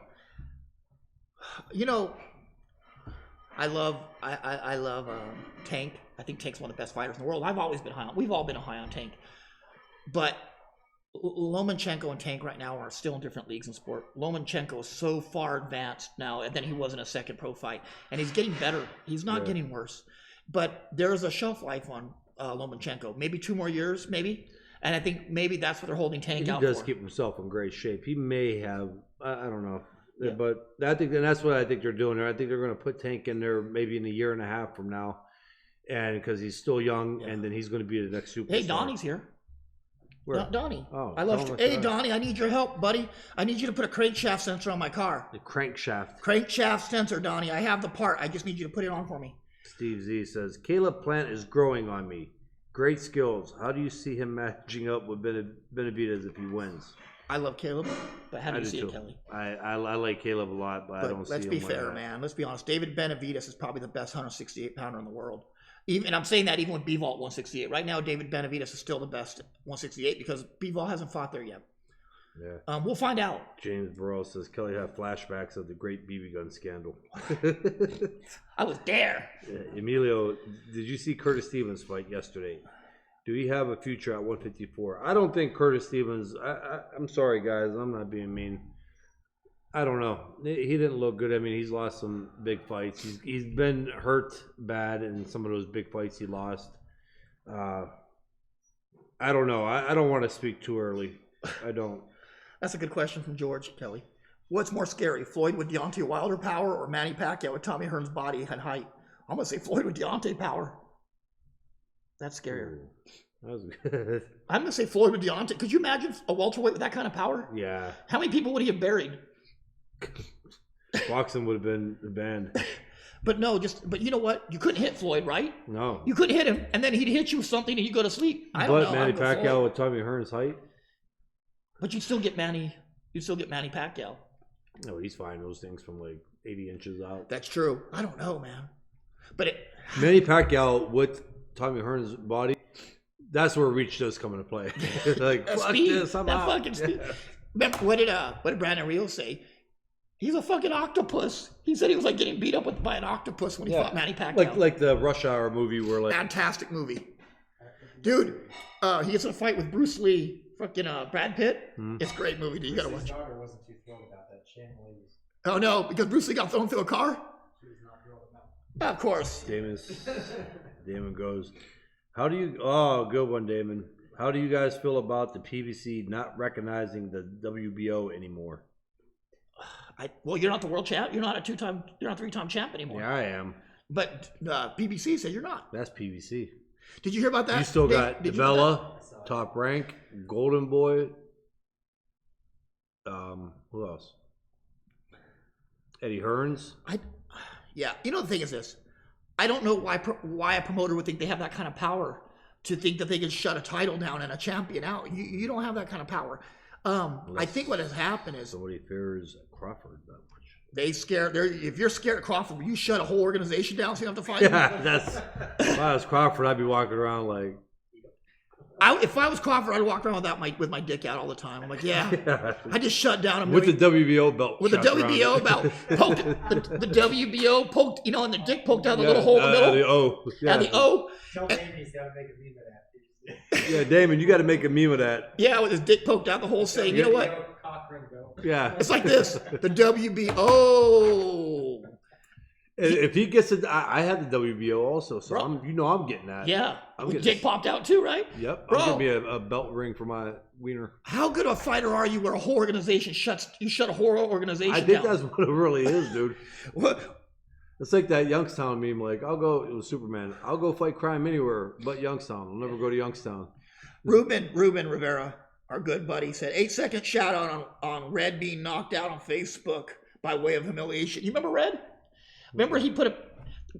You know, I love Tank. I think Tank's one of the best fighters in the world. We've all been high on Tank. But Lomachenko and Tank right now are still in different leagues in sport. Lomachenko is so far advanced now than he was in a second pro fight. And he's getting better. He's not getting worse. But there's a shelf life on Lomachenko. Maybe 2 more years, maybe. And I think maybe that's what they're holding Tank out for.
He does keep himself in great shape. He may have, I don't know. Yeah. But I think, and that's what I think they're doing there. I think they're going to put Tank in there maybe in a year and a half from now. And because he's still young, and then he's going to be the next superstar.
Hey, Donnie's here.
Where?
Donnie.
Oh,
I love you. Hey, Donnie, I need your help, buddy. I need you to put a crankshaft sensor on my car.
The crankshaft.
Crankshaft sensor, Donnie. I have the part. I just need you to put it on for me.
Steve Z says, Caleb Plant is growing on me. Great skills. How do you see him matching up with Benavidez if he wins?
I love Caleb, but how do
I
you see
too.
it, Kelly?
I like Caleb a lot, but I don't see him.
Let's be fair, man. Let's be honest. David Benavidez is probably the best 168 pounder in the world. And I'm saying that even with Bivol 168. Right now, David Benavidez is still the best 168 because Bivol hasn't fought there yet.
Yeah.
We'll find out.
James Burrow says Kelly had flashbacks of the great BB gun scandal.
I was there.
Emilio, did you see Curtis Stevens fight yesterday? Do he have a future at 154? I don't think Curtis Stevens. I'm sorry, guys. I'm not being mean. I don't know. He didn't look good. I mean, he's lost some big fights. He's been hurt bad in some of those big fights he lost. I don't know. I don't want to speak too early. I don't.
That's a good question from George, Kelly. What's more scary, Floyd with Deontay Wilder power or Manny Pacquiao with Tommy Hearn's body and height? I'm going to say Floyd with Deontay power. That's scarier.
That was good.
I'm going to say Floyd with Deontay. Could you imagine a welterweight with that kind of power?
Yeah.
How many people would he have buried?
Boxing would have been banned.
But no, but you know what? You couldn't hit Floyd, right?
No.
You couldn't hit him, and then he'd hit you with something and you go to sleep. I don't know.
Manny Pacquiao with Tommy Hearn's height?
But you'd still get Manny Pacquiao.
No, he's fine. Those things from like 80 inches out.
That's true. I don't know, man. But
Manny Pacquiao with Tommy Hearn's body, that's where reach does come into play. Like, fuck
speed,
this, I'm out.
Fucking speed. Remember, what did Brandon Rios say? He's a fucking octopus. He said he was like getting beat up by an octopus when he fought Manny Pacquiao.
Like the Rush Hour movie where like...
Fantastic movie. Dude, he gets in a fight with Bruce Lee, fucking Brad Pitt. It's a great movie, dude. You gotta watch it.
daughter wasn't too thrilled about that. Shannon Ladies.
Oh no, because Bruce Lee got thrown through a car?
She was not thrilled about it.
Of course.
Damon goes, how do you... Oh, good one, Damon. How do you guys feel about the PBC not recognizing the WBO anymore?
Well, you're not the world champ. You're not a three-time champ anymore.
Yeah, I am.
But PBC said you're not.
That's PBC.
Did you hear about that?
You still got Davella, Top Rank, Golden Boy. Who else? Eddie Hearns.
Yeah. You know, the thing is this. I don't know why a promoter would think they have that kind of power to think that they can shut a title down and a champion out. You don't have that kind of power. I think what has happened is
somebody fears Crawford that much.
If you're scared of Crawford, will you shut a whole organization down so you don't have to fight him?
If I was Crawford, I'd be walking around like...
If I was Crawford, I'd walk around with my dick out all the time. I'm like, yeah. I just shut down
with the WBO belt.
With the WBO belt. The WBO poked, and the dick poked out the little hole in the middle.
The O. Yeah.
And the O.
Tell Damon he's got to make a meme of that.
Yeah, Damon, you got to make a meme of that.
Yeah, with his dick poked out the hole saying, you know what?
Yeah.
It's like this. The WBO.
If he gets it, I had the WBO also, so I'm getting that.
Yeah. Dick popped out too, right?
Yep.
Bro,
I'm gonna be a belt ring for my wiener.
How good a fighter are you where a whole organization shut a whole organization down?
I think that's what it really is, dude.
What?
It's like that Youngstown meme, like, it was Superman. I'll go fight crime anywhere but Youngstown. I'll never go to Youngstown.
Ruben Rivera, our good buddy, said 8-second shout out on Red being knocked out on Facebook by way of humiliation. You remember Red? Remember he put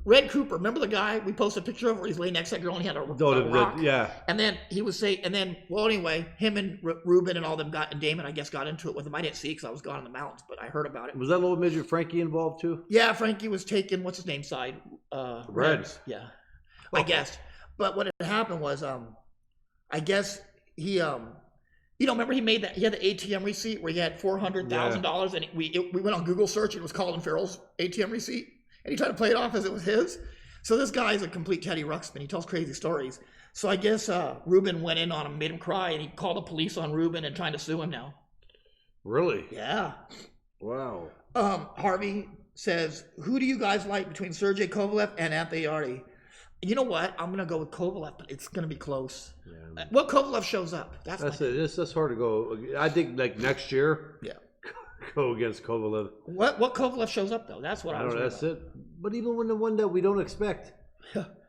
Red Cooper, remember the guy we posted a picture of where he's laying next to that girl and he had a rock?
Yeah.
And then he was saying, anyway, him and Ruben and all them and Damon, I guess, got into it with him. I didn't see because I was gone in the mountains, but I heard about it.
Was that little midget Frankie involved too?
Yeah, Frankie was taking, what's his name, side?
Reds.
Yeah. I guess. But what had happened was, I guess he, remember he had the ATM receipt where he had $400,000 and we went on Google search and it was Colin Farrell's ATM receipt and he tried to play it off as it was his. So this guy's a complete Teddy Ruxpin. He tells crazy stories. So I guess Ruben went in on him, made him cry, and he called the police on Ruben and trying to sue him now.
Really?
Yeah.
Wow.
Harvey says, who do you guys like between Sergey Kovalev and Anthony Yarde? You know what? I'm going to go with Kovalev, but it's going to be close. Yeah. Well, Kovalev shows up. That's it.
It's just hard to go. I think like next year.
Yeah.
Go against Kovalev.
What Kovalev shows up though? That's what I was.
That's it. But even when the one that we don't expect,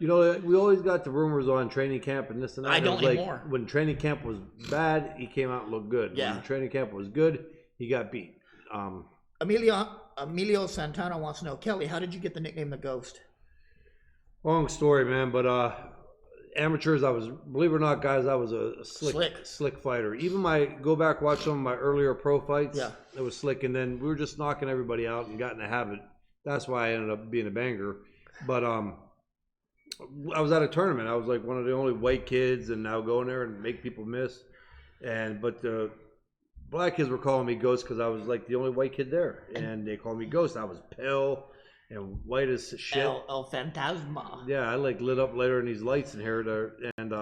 we always got the rumors on training camp and this and that.
I don't anymore.
When training camp was bad, he came out and looked good.
Yeah.
When training camp was good, he got beat.
Emilio Santana wants to know, Kelly, how did you get the nickname the Ghost?
Long story, man. But amateurs, I was, believe it or not, guys, I was a slick fighter. Even go back, watch some of my earlier pro fights.
Yeah.
It was slick, and then we were just knocking everybody out and got in a habit. That's why I ended up being a banger. But I was at a tournament. I was like one of the only white kids, and now go in there and make people miss. But the black kids were calling me Ghost because I was like the only white kid there, and they called me Ghost. I was pale and white as shit.
El Fantasma.
Yeah, I like lit up later in these lights in here, and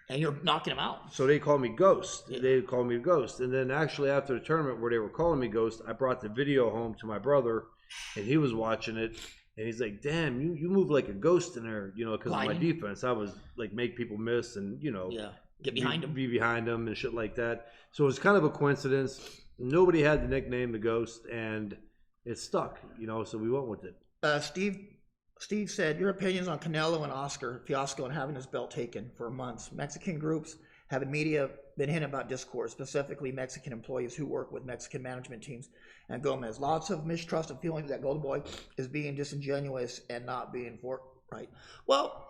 you're knocking them out.
So they called me Ghost.
Yeah.
They called me Ghost, and then actually after the tournament where they were calling me Ghost, I brought the video home to my brother, and he was watching it. And he's like, damn, you move like a ghost in there, because of my defense. I was like, make people miss and,
get behind them.
Be behind them and shit like that. So it was kind of a coincidence. Nobody had the nickname the Ghost, and it stuck, so we went with it.
Steve said, your opinions on Canelo and Oscar fiasco and having his belt taken for months. Mexican groups have in media been hinting about discord, specifically Mexican employees who work with Mexican management teams and Gomez. Lots of mistrust and feelings that Golden Boy is being disingenuous and not being forthright. Well,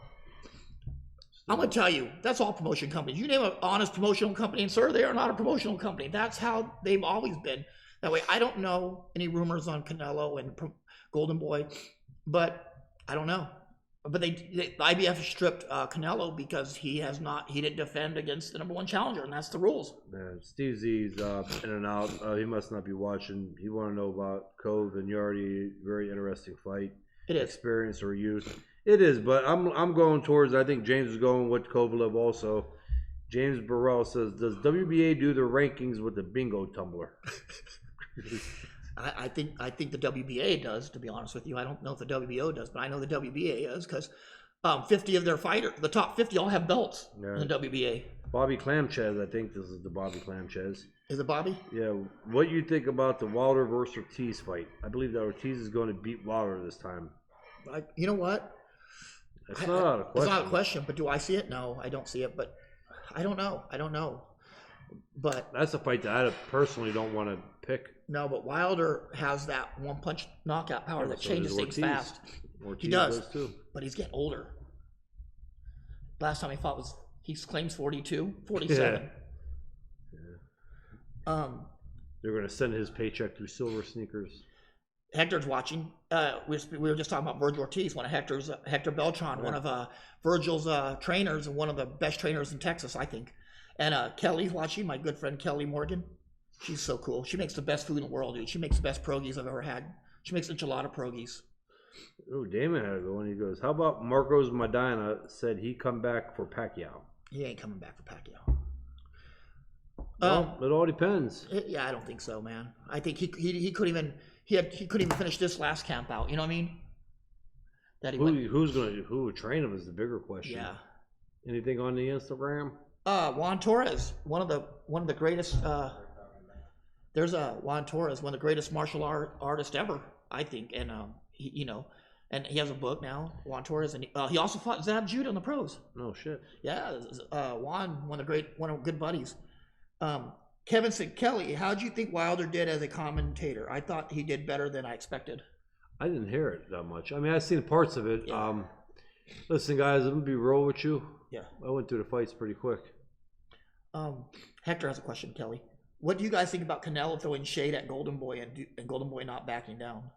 I'm going to tell you, that's all promotion companies. You name an honest promotional company, and sir, they are not a promotional company. That's how they've always been. That way, I don't know any rumors on Canelo and Golden Boy, but I don't know. But the IBF stripped Canelo because he didn't defend against the #1 challenger, and that's the rules.
Man, Steve Z's in and out. He must not be watching. He want to know about Cove and Yardy. Very interesting fight.
It is.
Experience or youth. It is, but I'm going towards. I think James is going with Kovalev also. James Burrell says, "Does WBA do their rankings with the bingo tumbler?"
I think the WBA does, to be honest with you. I don't know if the WBO does, but I know the WBA does because 50 of their fighters, the top 50 all have belts in the WBA.
Bobby Clamchez, I think this is the Bobby Clamchez.
Is it Bobby?
Yeah. What do you think about the Wilder versus Ortiz fight? I believe that Ortiz is going to beat Wilder this time.
You know what?
It's not a question.
It's not a question, but do I see it? No, I don't see it, but I don't know. But
that's a fight that I personally don't want to pick.
No, but Wilder has that one-punch knockout power that changes things fast.
Ortiz
he does
too.
But he's getting older. Last time he fought he claims 42, 47.
Yeah. They're going to send his paycheck through silver sneakers.
Hector's watching. We were just talking about Virgil Ortiz, one of Hector Beltran, one of Virgil's trainers and one of the best trainers in Texas, I think. And Kelly's watching, my good friend Kelly Morgan. She's so cool. She makes the best food in the world, dude. She makes the best pierogies I've ever had. She makes enchilada pierogies.
Oh, Damon had to go, and he goes, how about Marcos Medina said he come back for Pacquiao?
He ain't coming back for Pacquiao.
Well, it all depends.
Yeah, I don't think so, man. I think he couldn't even finish this last camp out. You know what I mean?
Who would train him is the bigger question.
Yeah.
Anything on the Instagram?
Juan Torres, one of the greatest. There's Juan Torres, one of the greatest martial artists ever, I think, and and he has a book now, Juan Torres, and he also fought Zab Judah in the pros.
No shit.
Yeah, Juan, one of good buddies. Kevin said, Kelly, how'd you think Wilder did as a commentator? I thought he did better than I expected.
I didn't hear it that much. I mean, I've seen parts of it.
Yeah.
Listen, guys, I'm gonna be real with you.
Yeah.
I went through the fights pretty quick.
Hector has a question, Kelly. What do you guys think about Canelo throwing shade at Golden Boy and Golden Boy not backing down?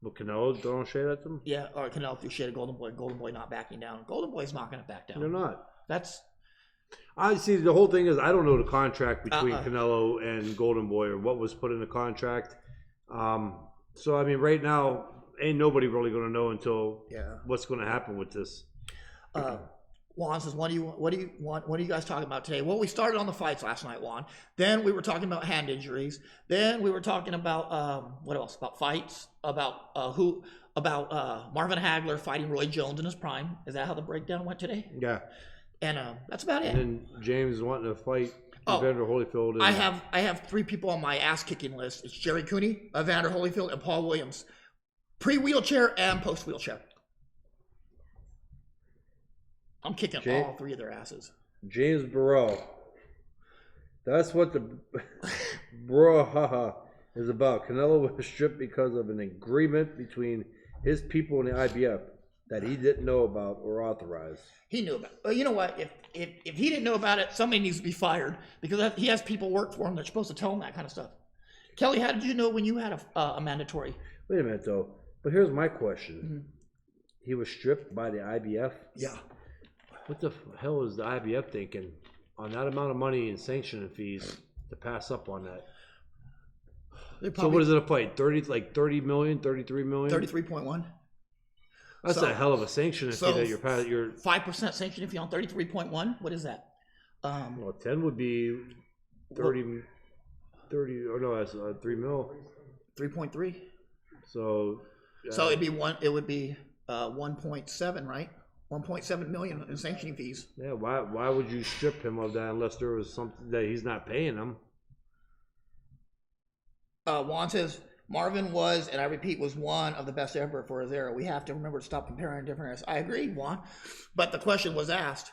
But Canelo throwing shade at them?
Yeah, or Canelo threw shade at Golden Boy and Golden Boy not backing down. Golden Boy's not going to back down.
They're not.
I
see. The whole thing is I don't know the contract between Canelo and Golden Boy or what was put in the contract. So I mean, right now, ain't nobody really going to know until what's going to happen with this.
Juan says, what do you guys talking about today? Well, we started on the fights last night, Juan. Then we were talking about hand injuries. Then we were talking about what else? About fights. About Marvin Hagler fighting Roy Jones in his prime. Is that how the breakdown went today?
Yeah.
And that's about it.
And then James wanting to fight Evander Holyfield.
I have 3 people on my ass kicking list. It's Jerry Cooney, Evander Holyfield, and Paul Williams. Pre-wheelchair and post-wheelchair. I'm kicking all 3 of their asses.
James Burrell. That's what the brouhaha is about. Canelo was stripped because of an agreement between his people and the IBF. that he didn't know about or authorize.
He knew about it. But you know what? If he didn't know about it, somebody needs to be fired because he has people work for him that's supposed to tell him that kind of stuff. Kelly, how did you know when you had a mandatory?
Wait a minute, though. But here's my question. Mm-hmm. He was stripped by the IBF?
Yeah.
What the hell is the IBF thinking on that amount of money in sanctioning fees to pass up on that? So what is it a fight? 30 million, 33 million?
33.1.
That's a hell of a sanctioning fee that you're
5% sanctioning fee on 33.1. What is that?
Well, 10 would be 30. Oh no, that's 3 mil.
3.3.
So
it'd be 1.7, right? 1.7 million in sanctioning fees.
Yeah, why would you strip him of that unless there was something that he's not paying him?
Juan says Marvin was, and I repeat, was one of the best ever for his era. We have to remember to stop comparing different eras. I agree, Juan, but the question was asked: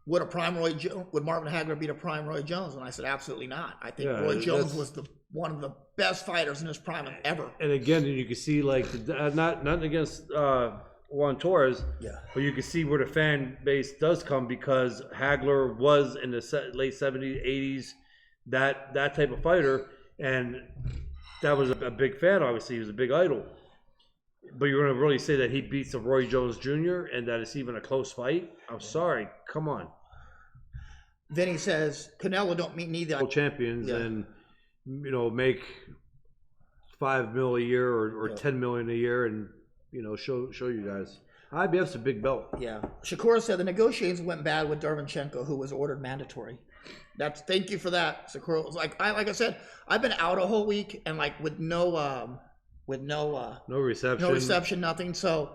would Marvin Hagler beat a prime Roy Jones? And I said absolutely not. I think Roy Jones was one of the best fighters in his prime ever.
And again, you can see nothing against Juan Torres, but you can see where the fan base does come because Hagler was in the late 70s, 80s, that type of fighter, and that was a big fan. Obviously, he was a big idol. But you're going to really say that he beats a Roy Jones Jr. and that it's even a close fight? I'm sorry. Come on.
Then he says Canelo don't need that
champions and make $5 million a year or $10 million a year and show you guys. IBF's a big belt.
Yeah. Shakur said the negotiations went bad with Derevyanchenko, who was ordered mandatory. Thank you for that. Shakur was like I said, I've been out a whole week and with no reception, nothing. So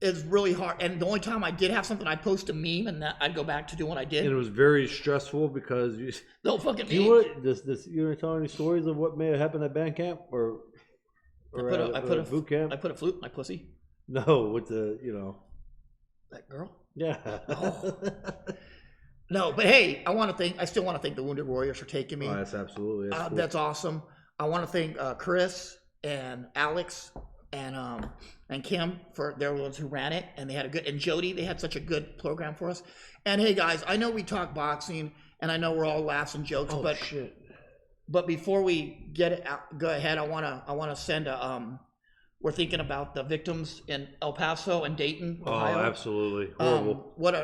it's really hard. And the only time I did have something, I'd post a meme and I'd go back to doing what I did.
And it was very stressful because
no fucking meme.
You want to tell any stories of what may have happened at band camp or
I put a
boot camp?
I put a flute in my pussy.
No, with that
girl.
Yeah.
Oh. No, but hey, I still want to thank the Wounded Warriors for taking me.
Oh, that's absolutely. That's cool.
That's awesome. I want to thank Chris and Alex and Kim for they're the ones who ran it, and they had and Jody, they had such a good program for us. And hey guys, I know we talk boxing, and I know we're all laughs and jokes, but before we go ahead, I wanna send we're thinking about the victims in El Paso and Dayton, Ohio.
Oh, absolutely horrible.
What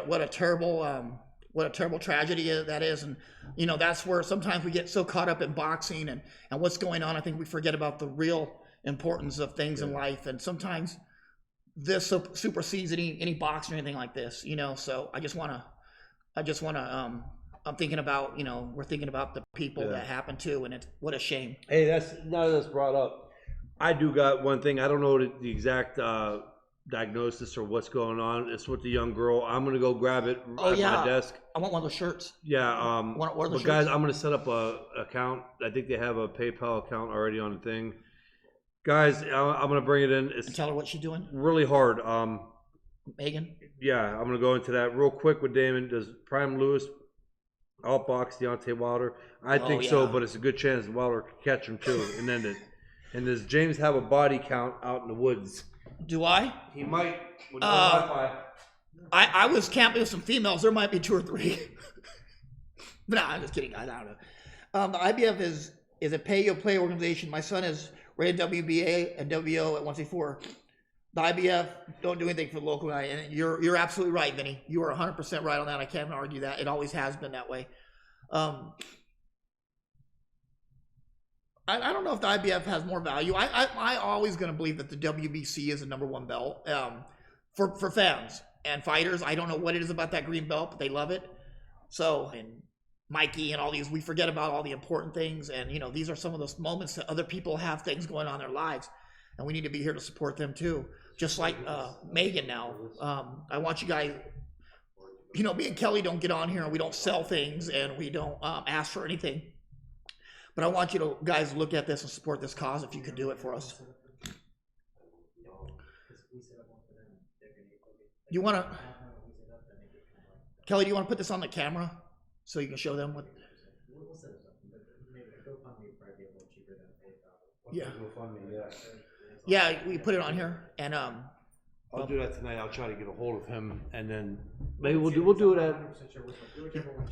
a terrible tragedy that is. And that's where sometimes we get so caught up in boxing and what's going on. I think we forget about the real importance of things in life, and sometimes this supersedes any boxing or anything like this, so I'm thinking about we're thinking about the people that happened to, and what a shame.
Hey, now that's brought up, I do got one thing. I don't know the exact diagnosis or what's going on. It's with the young girl. I'm gonna go grab it at my desk.
I want one of those shirts.
Yeah.
But
guys, I'm gonna set up a account. I think they have a PayPal account already on the thing. Guys, I'm gonna bring it in.
And tell her what she's doing.
Really hard.
Megan.
Yeah, I'm gonna go into that real quick with Damon. Does Prime Lewis outbox Deontay Wilder? I think so, but it's a good chance Wilder could catch him too and end it. And does James have a body count out in the woods?
Do I?
He might. With no Wi-Fi.
I was camping with some females. There might be 2 or 3. But I'm just kidding. I don't know. The IBF is a pay-your-play organization. My son is rated WBA and WO at 164. The IBF don't do anything for the local guy. And you're absolutely right, Vinny. You are 100% right on that. I can't argue that. It always has been that way. I don't know if the IBF has more value. I always going to believe that the WBC is the #1 belt for fans and fighters. I don't know what it is about that green belt, but they love it. So, and Mikey and all these, we forget about all the important things. And, these are some of those moments that other people have things going on in their lives. And we need to be here to support them too. Just like Megan now. I want you guys, me and Kelly don't get on here and we don't sell things and we don't ask for anything. But I want you to guys look at this and support this cause if you could do it for us. You want to, Kelly, do you want to put this on the camera so you can show them what? Yeah. Yeah, we put it on here, and
I'll do that tonight. I'll try to get a hold of him, and then maybe we'll do it at.
Sure whichever one,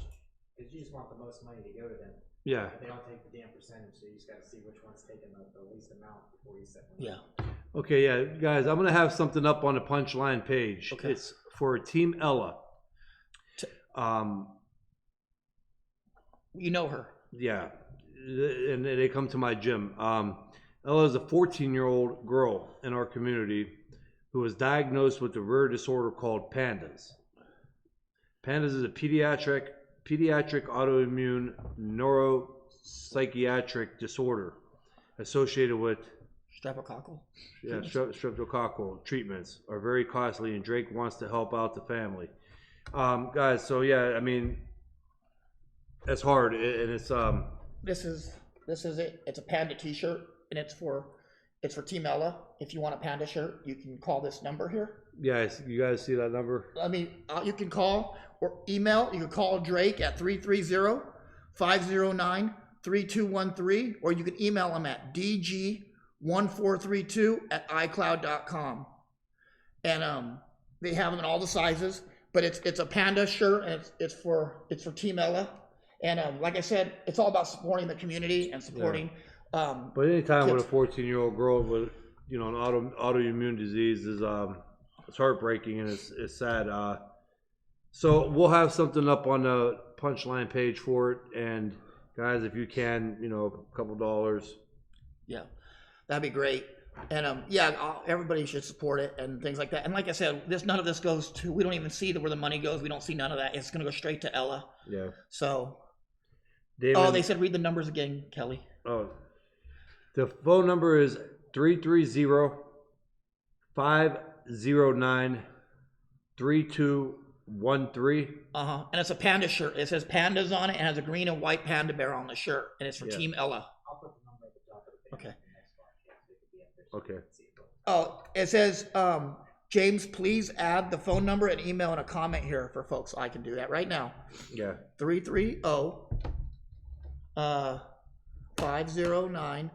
because you just want the most money to go to them.
Yeah.
But they don't take the damn percentage, so you just got to see which one's taking the least amount before you set one.
Yeah.
Okay, yeah, guys, I'm gonna have something up on the punchline page.
Okay.
It's for Team Ella.
You know her.
Yeah, and they come to my gym. Ella is a 14-year-old girl in our community who was diagnosed with a rare disorder called PANDAS. PANDAS is a pediatric autoimmune neuropsychiatric disorder associated with
Streptococcal.
Yeah, streptococcal treatments are very costly, and Drake wants to help out the family. Guys, so yeah, I mean, it's hard, and it's
This is it. It's a Panda T-shirt, and it's for Team Ella. If you want a Panda shirt, you can call this number here.
Yes, you guys see that number?
I mean, you can call or email. You can call Drake at 330-509-3213, or you can email him at dg1432@icloud.com. And they have them in all the sizes, but it's a Panda shirt, and it's for Team Ella. And like I said, it's all about supporting the community and supporting.
Yeah. But anytime with a 14-year-old girl with an autoimmune disease is it's heartbreaking, and it's sad. So we'll have something up on the punchline page for it, and guys, if you can, a couple dollars.
Yeah, that'd be great. And everybody should support it and things like that. And like I said, none of this goes to. We don't even see where the money goes. We don't see none of that. It's going to go straight to Ella.
Yeah.
So.
David,
they said read the numbers again, Kelly.
Oh, the phone number is 330-509-3213.
And it's a Panda shirt. It says Pandas on it and has a green and white panda bear on the shirt, and it's for Team Ella.
I'll put the number at the top of the page.
Okay.
Okay.
Oh, it says, James, please add the phone number and email and a comment here for folks. I can do that right now.
Yeah.
330-509,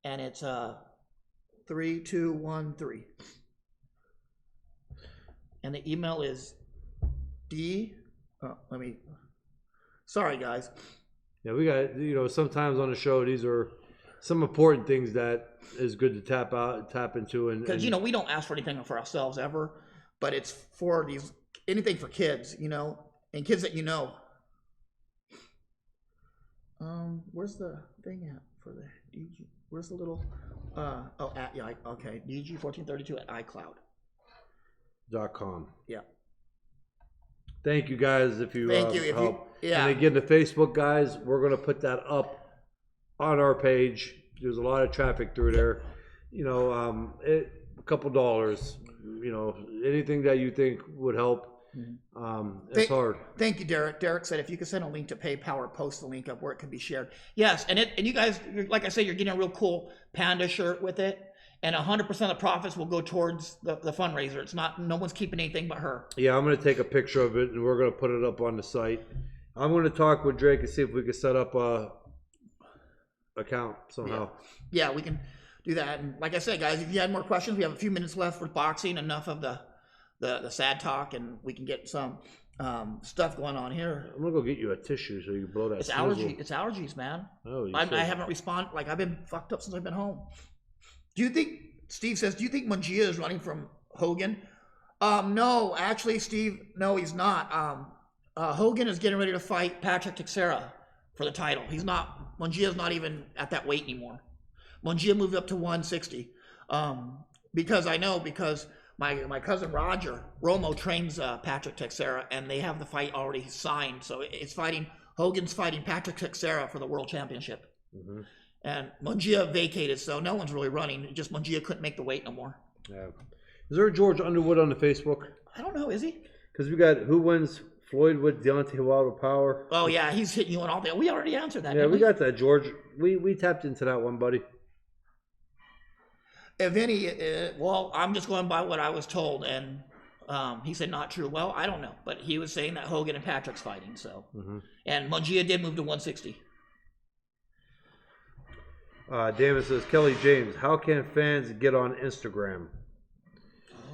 and it's 3213. And the email is sorry guys.
Yeah, we got, sometimes on the show, these are some important things that is good to tap into.
Because, we don't ask for anything for ourselves ever, but it's for anything for kids, and kids that where's the thing at for the DG? Where's the little, DG1432 at iCloud.com. Yeah.
Thank you guys if you
help.
And again, the Facebook guys, we're going to put that up on our page. There's a lot of traffic through there. A couple dollars, anything that you think would help. It's hard.
Thank you, Derek. Derek said if you could send a link to PayPal or post the link up where it can be shared. Yes, and you guys, like I said, you're getting a real cool Panda shirt with it, and 100% of the profits will go towards the fundraiser. It's not, no one's keeping anything but her.
Yeah, I'm going to take a picture of it, and we're going to put it up on the site. I'm going to talk with Drake and see if we can set up a account somehow.
Yeah, we can do that. And like I said, guys, if you had more questions, we have a few minutes left for boxing. Enough of the sad talk, and we can get some stuff going on here.
I'm gonna go get you a tissue so you can blow that.
It's allergies, man.
Oh,
I haven't responded. Like, I've been fucked up since I've been home. Steve says, do you think Mungia is running from Hogan? No, actually, Steve, no, he's not. Hogan is getting ready to fight Patrick Teixeira for the title. Mungia's not even at that weight anymore. Mungia moved up to 160. Because my cousin Roger Romo trains Patrick Teixeira, and they have the fight already signed. So Hogan's fighting Patrick Teixeira for the world championship. Mm-hmm. And Mungia vacated, so no one's really running. Just Mungia couldn't make the weight no more.
Yeah. Is there a George Underwood on the Facebook?
I don't know, is he?
Because we got who wins Floyd with Deontay Wilder power.
Oh yeah, he's hitting you on all day. We already answered that.
Yeah, we got that, George. We tapped into that one, buddy.
If any, well, I'm just going by what I was told, and he said not true. Well, I don't know, but he was saying that Hogan and Patrick's fighting. So, and Mungia did move to 160.
Damon says, Kelly James, how can fans get on Instagram?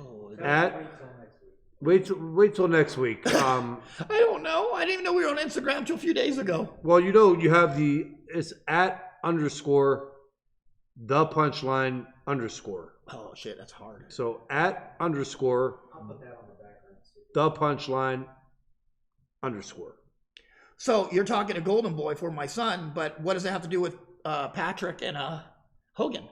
Oh,
Wait till next week.
I don't know. I didn't even know we were on Instagram until a few days ago.
Well, you have it's @_ the punchline _
Oh shit, that's hard.
So @_
I'll put that on the background.
the punchline _
So you're talking to Golden Boy for my son, but what does that have to do with Patrick and Hogan?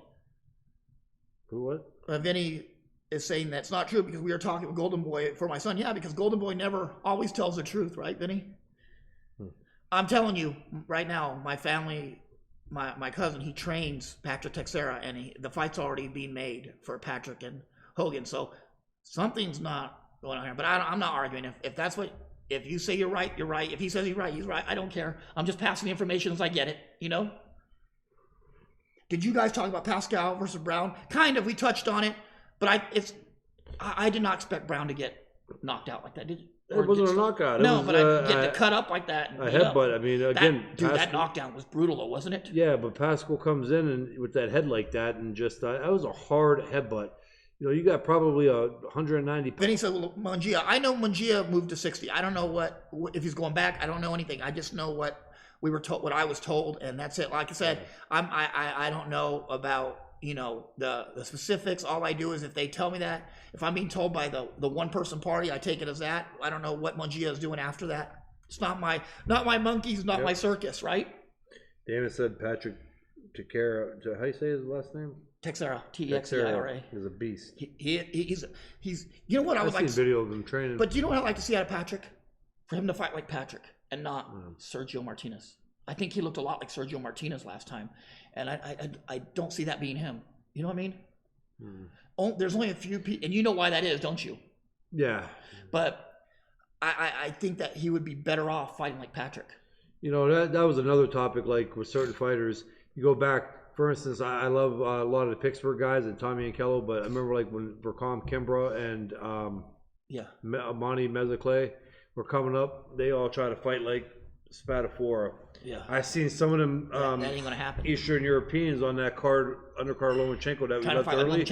Who what?
Vinny is saying that's not true because we were talking with Golden Boy for my son. Yeah, because Golden Boy never always tells the truth, right, Vinny? I'm telling you right now, my family, my cousin, he trains Patrick Texera, and the fight's already being made for Patrick and Hogan. So something's not going on here. But I'm not arguing. If that's what, if you say you're right, you're right. If he says he's right. I don't care. I'm just passing the information as I get it, you know? Did you guys talk about Pascal versus Browne? Kind of. We touched on it. But I did not expect Browne to get knocked out like that. Did you?
It wasn't a knockout.
No, but I get to cut up like that.
A headbutt. I mean, again,
that knockdown was brutal, though, wasn't it?
Yeah, but Pascal comes in and with that head like that, and just that was a hard headbutt. You got probably 190.
Then he said, "Well, Mungia. I know Mungia moved to 60. I don't know what if he's going back. I don't know anything. I just know what we were told, what I was told, and that's it. Like I said, I don't know about." The specifics. All I do is if they tell me that, if I'm being told by the one person party, I take it as that. I don't know what Mungia is doing after that. It's not my monkeys, not my circus, right?
David said Patrick Texera. How do you say his last name?
Texera, Texera
is a beast.
He's you know what I would like to see
video of him training.
But do you know what I'd like to see out of Patrick? For him to fight like Patrick and not Sergio Martinez. I think he looked a lot like Sergio Martinez last time. And I don't see that being him. You know what I mean? There's only a few people, and you know why that is, don't you?
Yeah.
But I think that he would be better off fighting like Patrick.
That was another topic, like with certain fighters. You go back, for instance, I love a lot of the Pittsburgh guys and Tommy and Kello, but I remember like when Vercom Kimbrough and Monty Mezzaclay were coming up, they all try to fight like Spadafora.
Yeah,
I seen some of them
that ain't gonna happen.
Eastern Europeans on that undercard Lomachenko that we left early,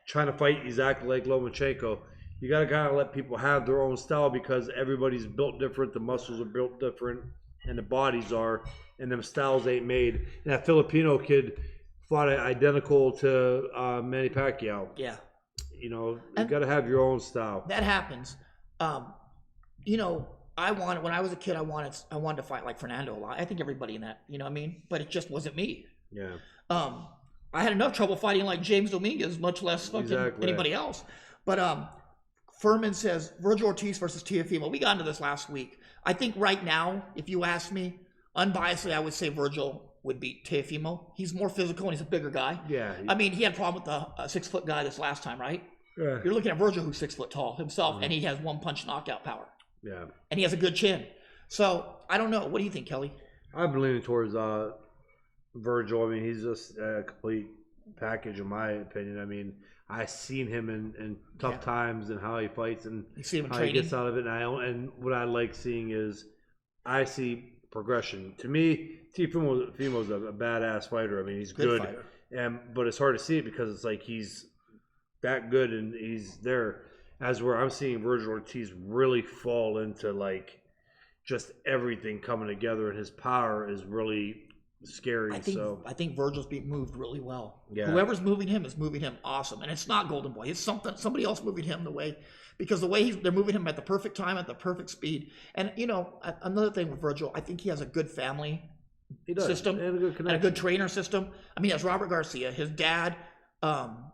trying to fight exactly like Lomachenko. You gotta kind of let people have their own style because everybody's built different. The muscles are built different, and the bodies are, and them styles ain't made. And that Filipino kid fought identical to Manny Pacquiao.
Yeah,
you gotta have your own style.
That happens. When I was a kid, I wanted to fight like Fernando a lot. I think everybody in that, you know what I mean? But it just wasn't me.
Yeah.
I had enough trouble fighting like James Dominguez, much less fucking anybody else. But Furman says Virgil Ortiz versus Teofimo. We got into this last week. I think right now, if you ask me, unbiasedly, I would say Virgil would beat Teofimo. He's more physical and he's a bigger guy.
Yeah.
I mean, he had a problem with the 6-foot guy this last time, right?
Yeah.
You're looking at Virgil, who's 6 foot tall himself, and he has one punch knockout power.
Yeah.
And he has a good chin. So, I don't know. What do you think, Kelly?
I've been leaning towards Virgil. I mean, he's just a complete package, in my opinion. I mean, I've seen him in tough times and how he fights and how he gets out of it. And what I like seeing is I see progression. To me, Teofimo's a badass fighter. I mean, he's good. But it's hard to see it because it's like he's that good and he's there. As where I'm seeing Virgil Ortiz really fall into like just everything coming together, and his power is really scary. I think Virgil's being moved really well. Yeah. Whoever's moving him is moving him awesome, and it's not Golden Boy. It's somebody else moving him because the way they're moving him at the perfect time, at the perfect speed. And another thing with Virgil, I think he has a good family system and a good trainer system. I mean, he has Robert Garcia, his dad.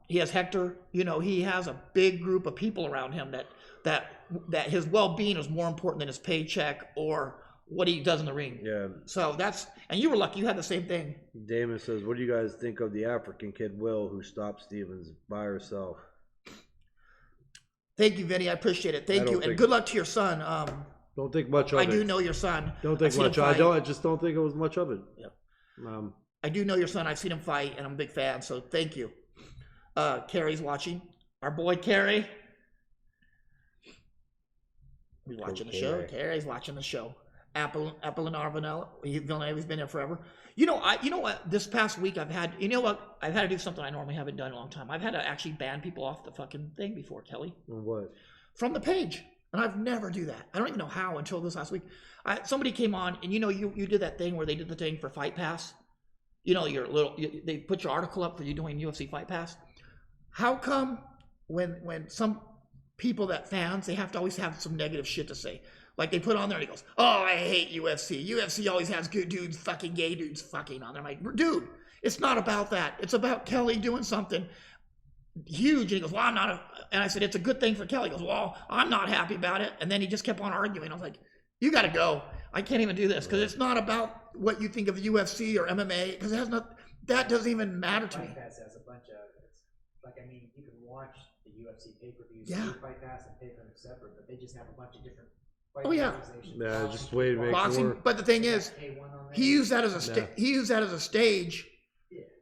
He has Hector. He has a big group of people around him that his well-being is more important than his paycheck or what he does in the ring. Yeah. So and you were lucky. You had the same thing. Damon says, "What do you guys think of the African kid Will who stopped Stevens by herself?" Thank you, Vinny. I appreciate it. Thank you, and good luck to your son. Don't think much of it. I do know your son. Don't think much. I just don't think it was much of it. Yep. I do know your son. I've seen him fight, and I'm a big fan. So thank you. Carrie's watching. Our boy Carrie. He's watching the show. Carrie's watching the show.
Apollinaire Villanueva. He's been there forever. You know what? This past week I've had to do something I normally haven't done in a long time. I've had to actually ban people off the fucking thing before, Kelly.
What?
From the page. And I've never do that. I don't even know how until this last week. Somebody came on, and you did that thing where they did the thing for Fight Pass. They put your article up for you doing UFC Fight Pass. How come when some people fans, they have to always have some negative shit to say? Like they put on there and he goes, "Oh, I hate UFC. UFC always has good dudes, fucking gay dudes fucking on there." I'm like, dude, it's not about that. It's about Kelly doing something huge. And he goes, "Well, I'm not." And I said, "It's a good thing for Kelly." He goes, "Well, I'm not happy about it." And then he just kept on arguing. I was like, you got to go. I can't even do this because it's not about what you think of UFC or MMA because that doesn't even matter to me.
Fight Pass has a bunch of, you can watch the UFC pay-per-views through Fight Pass and pay for them separate, but they just have a bunch of different fight organizations.
Yeah, just way to make
boxing.
sure.
But the thing is, he used that as a stage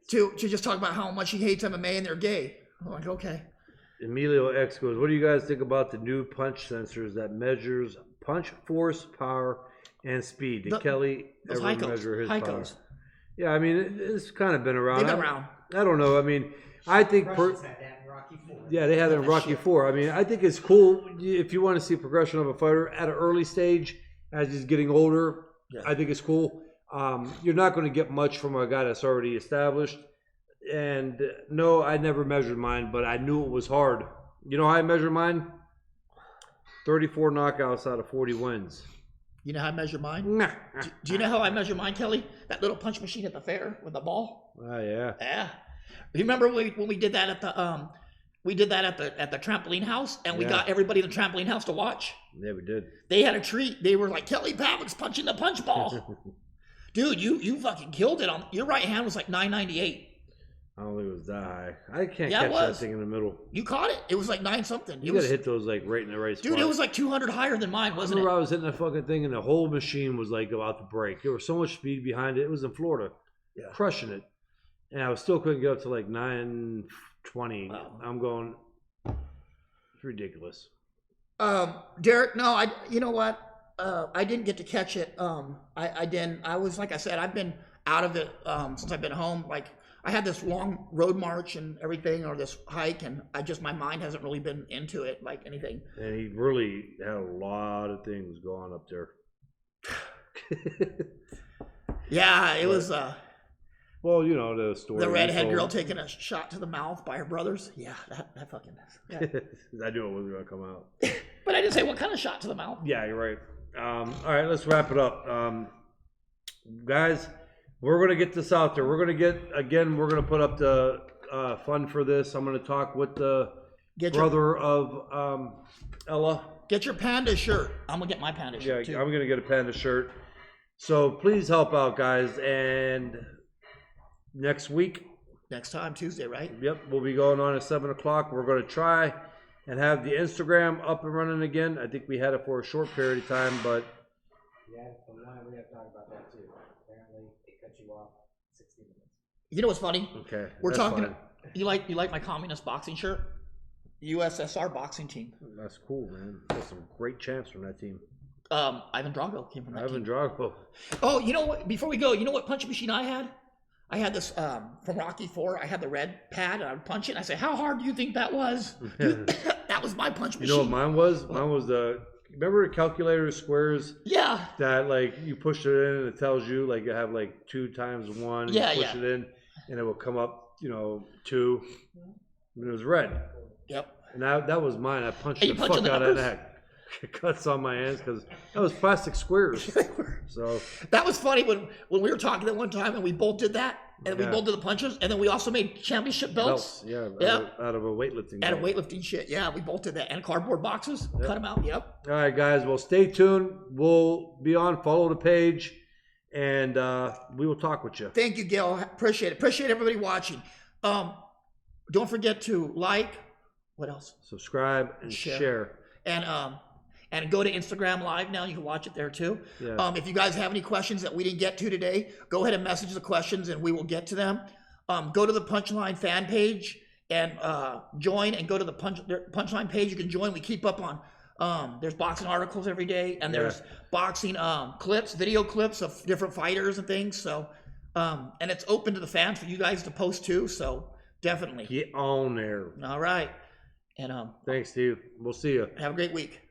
to just talk about how much he hates MMA and they're gay. I'm like, okay.
Emilio X goes, what do you guys think about the new punch sensors that measures punch force, power, and speed? Did Kelly ever measure his power? Yeah, I mean, it's kind of been around.
They've been around.
I don't know. I mean, I think...
Russians had that in Rocky IV.
Yeah, they had it in Rocky IV. I mean, I think it's cool if you want to see progression of a fighter at an early stage as he's getting older. Yeah. I think it's cool. You're not going to get much from a guy that's already established. And no, I never measured mine, but I knew it was hard. You know how I measure mine? 34 knockouts out of 40 wins.
You know how I measure mine? Do you know how I measure mine, Kelly? That little punch machine at the fair with the ball.
Oh yeah.
Yeah. You remember when we did that at the at the trampoline house, and we got everybody in the trampoline house to watch?
Yeah, we did.
They had a treat. They were like, Kelly Pavlik's punching the punch ball. Dude, you fucking killed it. Your right hand was like 998.
I don't think it was that high. I can't catch that thing in the middle.
You caught it. It was like 9 something.
You gotta hit those like right in the right spot.
Dude, it was like 200 higher than mine, wasn't it?
I was hitting that fucking thing, and the whole machine was like about to break. There was so much speed behind it. It was in Florida, crushing it, and I still couldn't get up to like 920. Wow. I'm going, it's ridiculous.
Derek, no, you know what? I didn't get to catch it. I didn't. I was, like I said, I've been out of it since I've been home. Like, I had this long road march and everything, or this hike, and my mind hasn't really been into it, like anything.
And he really had a lot of things going up there.
Yeah, it was.
Well, you know the story.
The redhead girl taking a shot to the mouth by her brothers. Yeah, that fucking. Yeah.
I knew it wasn't gonna come out.
But I didn't say what kind of shot to the mouth.
Yeah, you're right. All right, let's wrap it up, guys. We're going to get this out there. We're going to put up the fund for this. I'm going to talk with the brother of Ella.
Get your panda shirt. I'm going to get my panda shirt, too.
I'm going to get a panda shirt. So please help out, guys. And next
time, Tuesday, right?
Yep, we'll be going on at 7 o'clock. We're going to try and have the Instagram up and running again. I think we had it for a short period of time, but...
Yeah, we have to talk about that, too. Apparently, it cut you off 60 minutes.
You know what's funny?
Okay.
We're talking. Fine. You like my communist boxing shirt? USSR boxing team.
That's cool, man. There's some great champs from that team.
Ivan Drago came from that team.
Ivan Drago.
Oh, you know what? Before we go, you know what punch machine I had? I had this from Rocky IV. I had the red pad, and I would punch it. And I say, "How hard do you think that was?" That was my punch machine.
You know what mine was? Mine was the. Remember the calculator squares?
Yeah. That
like you push it in and it tells you like you have like 2 times 1.
Yeah,
you push it in and it will come up, 2. And it was red.
Yep.
And that was mine. I punched the fuck out of that. Cuts on my hands because that was plastic squares. So
that was funny when we were talking that one time and we both did that. And we both did the punches, and then we also made championship belts.
Yeah, out of a weightlifting.
Out of weightlifting shit, yeah. We both did that, and cardboard boxes. Cut them out. Yep.
All right, guys. Well, stay tuned. We'll be on. Follow the page, and we will talk with you.
Thank you, Gil. Appreciate it. Appreciate everybody watching. Don't forget to like. What else?
Subscribe and share.
And go to Instagram Live now. You can watch it there too. Yeah. If you guys have any questions that we didn't get to today, go ahead and message the questions and we will get to them. Go to the Punchline fan page and join, and go to the Punchline page. You can join. We keep up on There's boxing articles every day, and there's boxing clips, video clips of different fighters and things. So, and it's open to the fans for you guys to post too. So definitely
get on there.
All right, and
thanks, Steve. We'll see you.
Have a great week.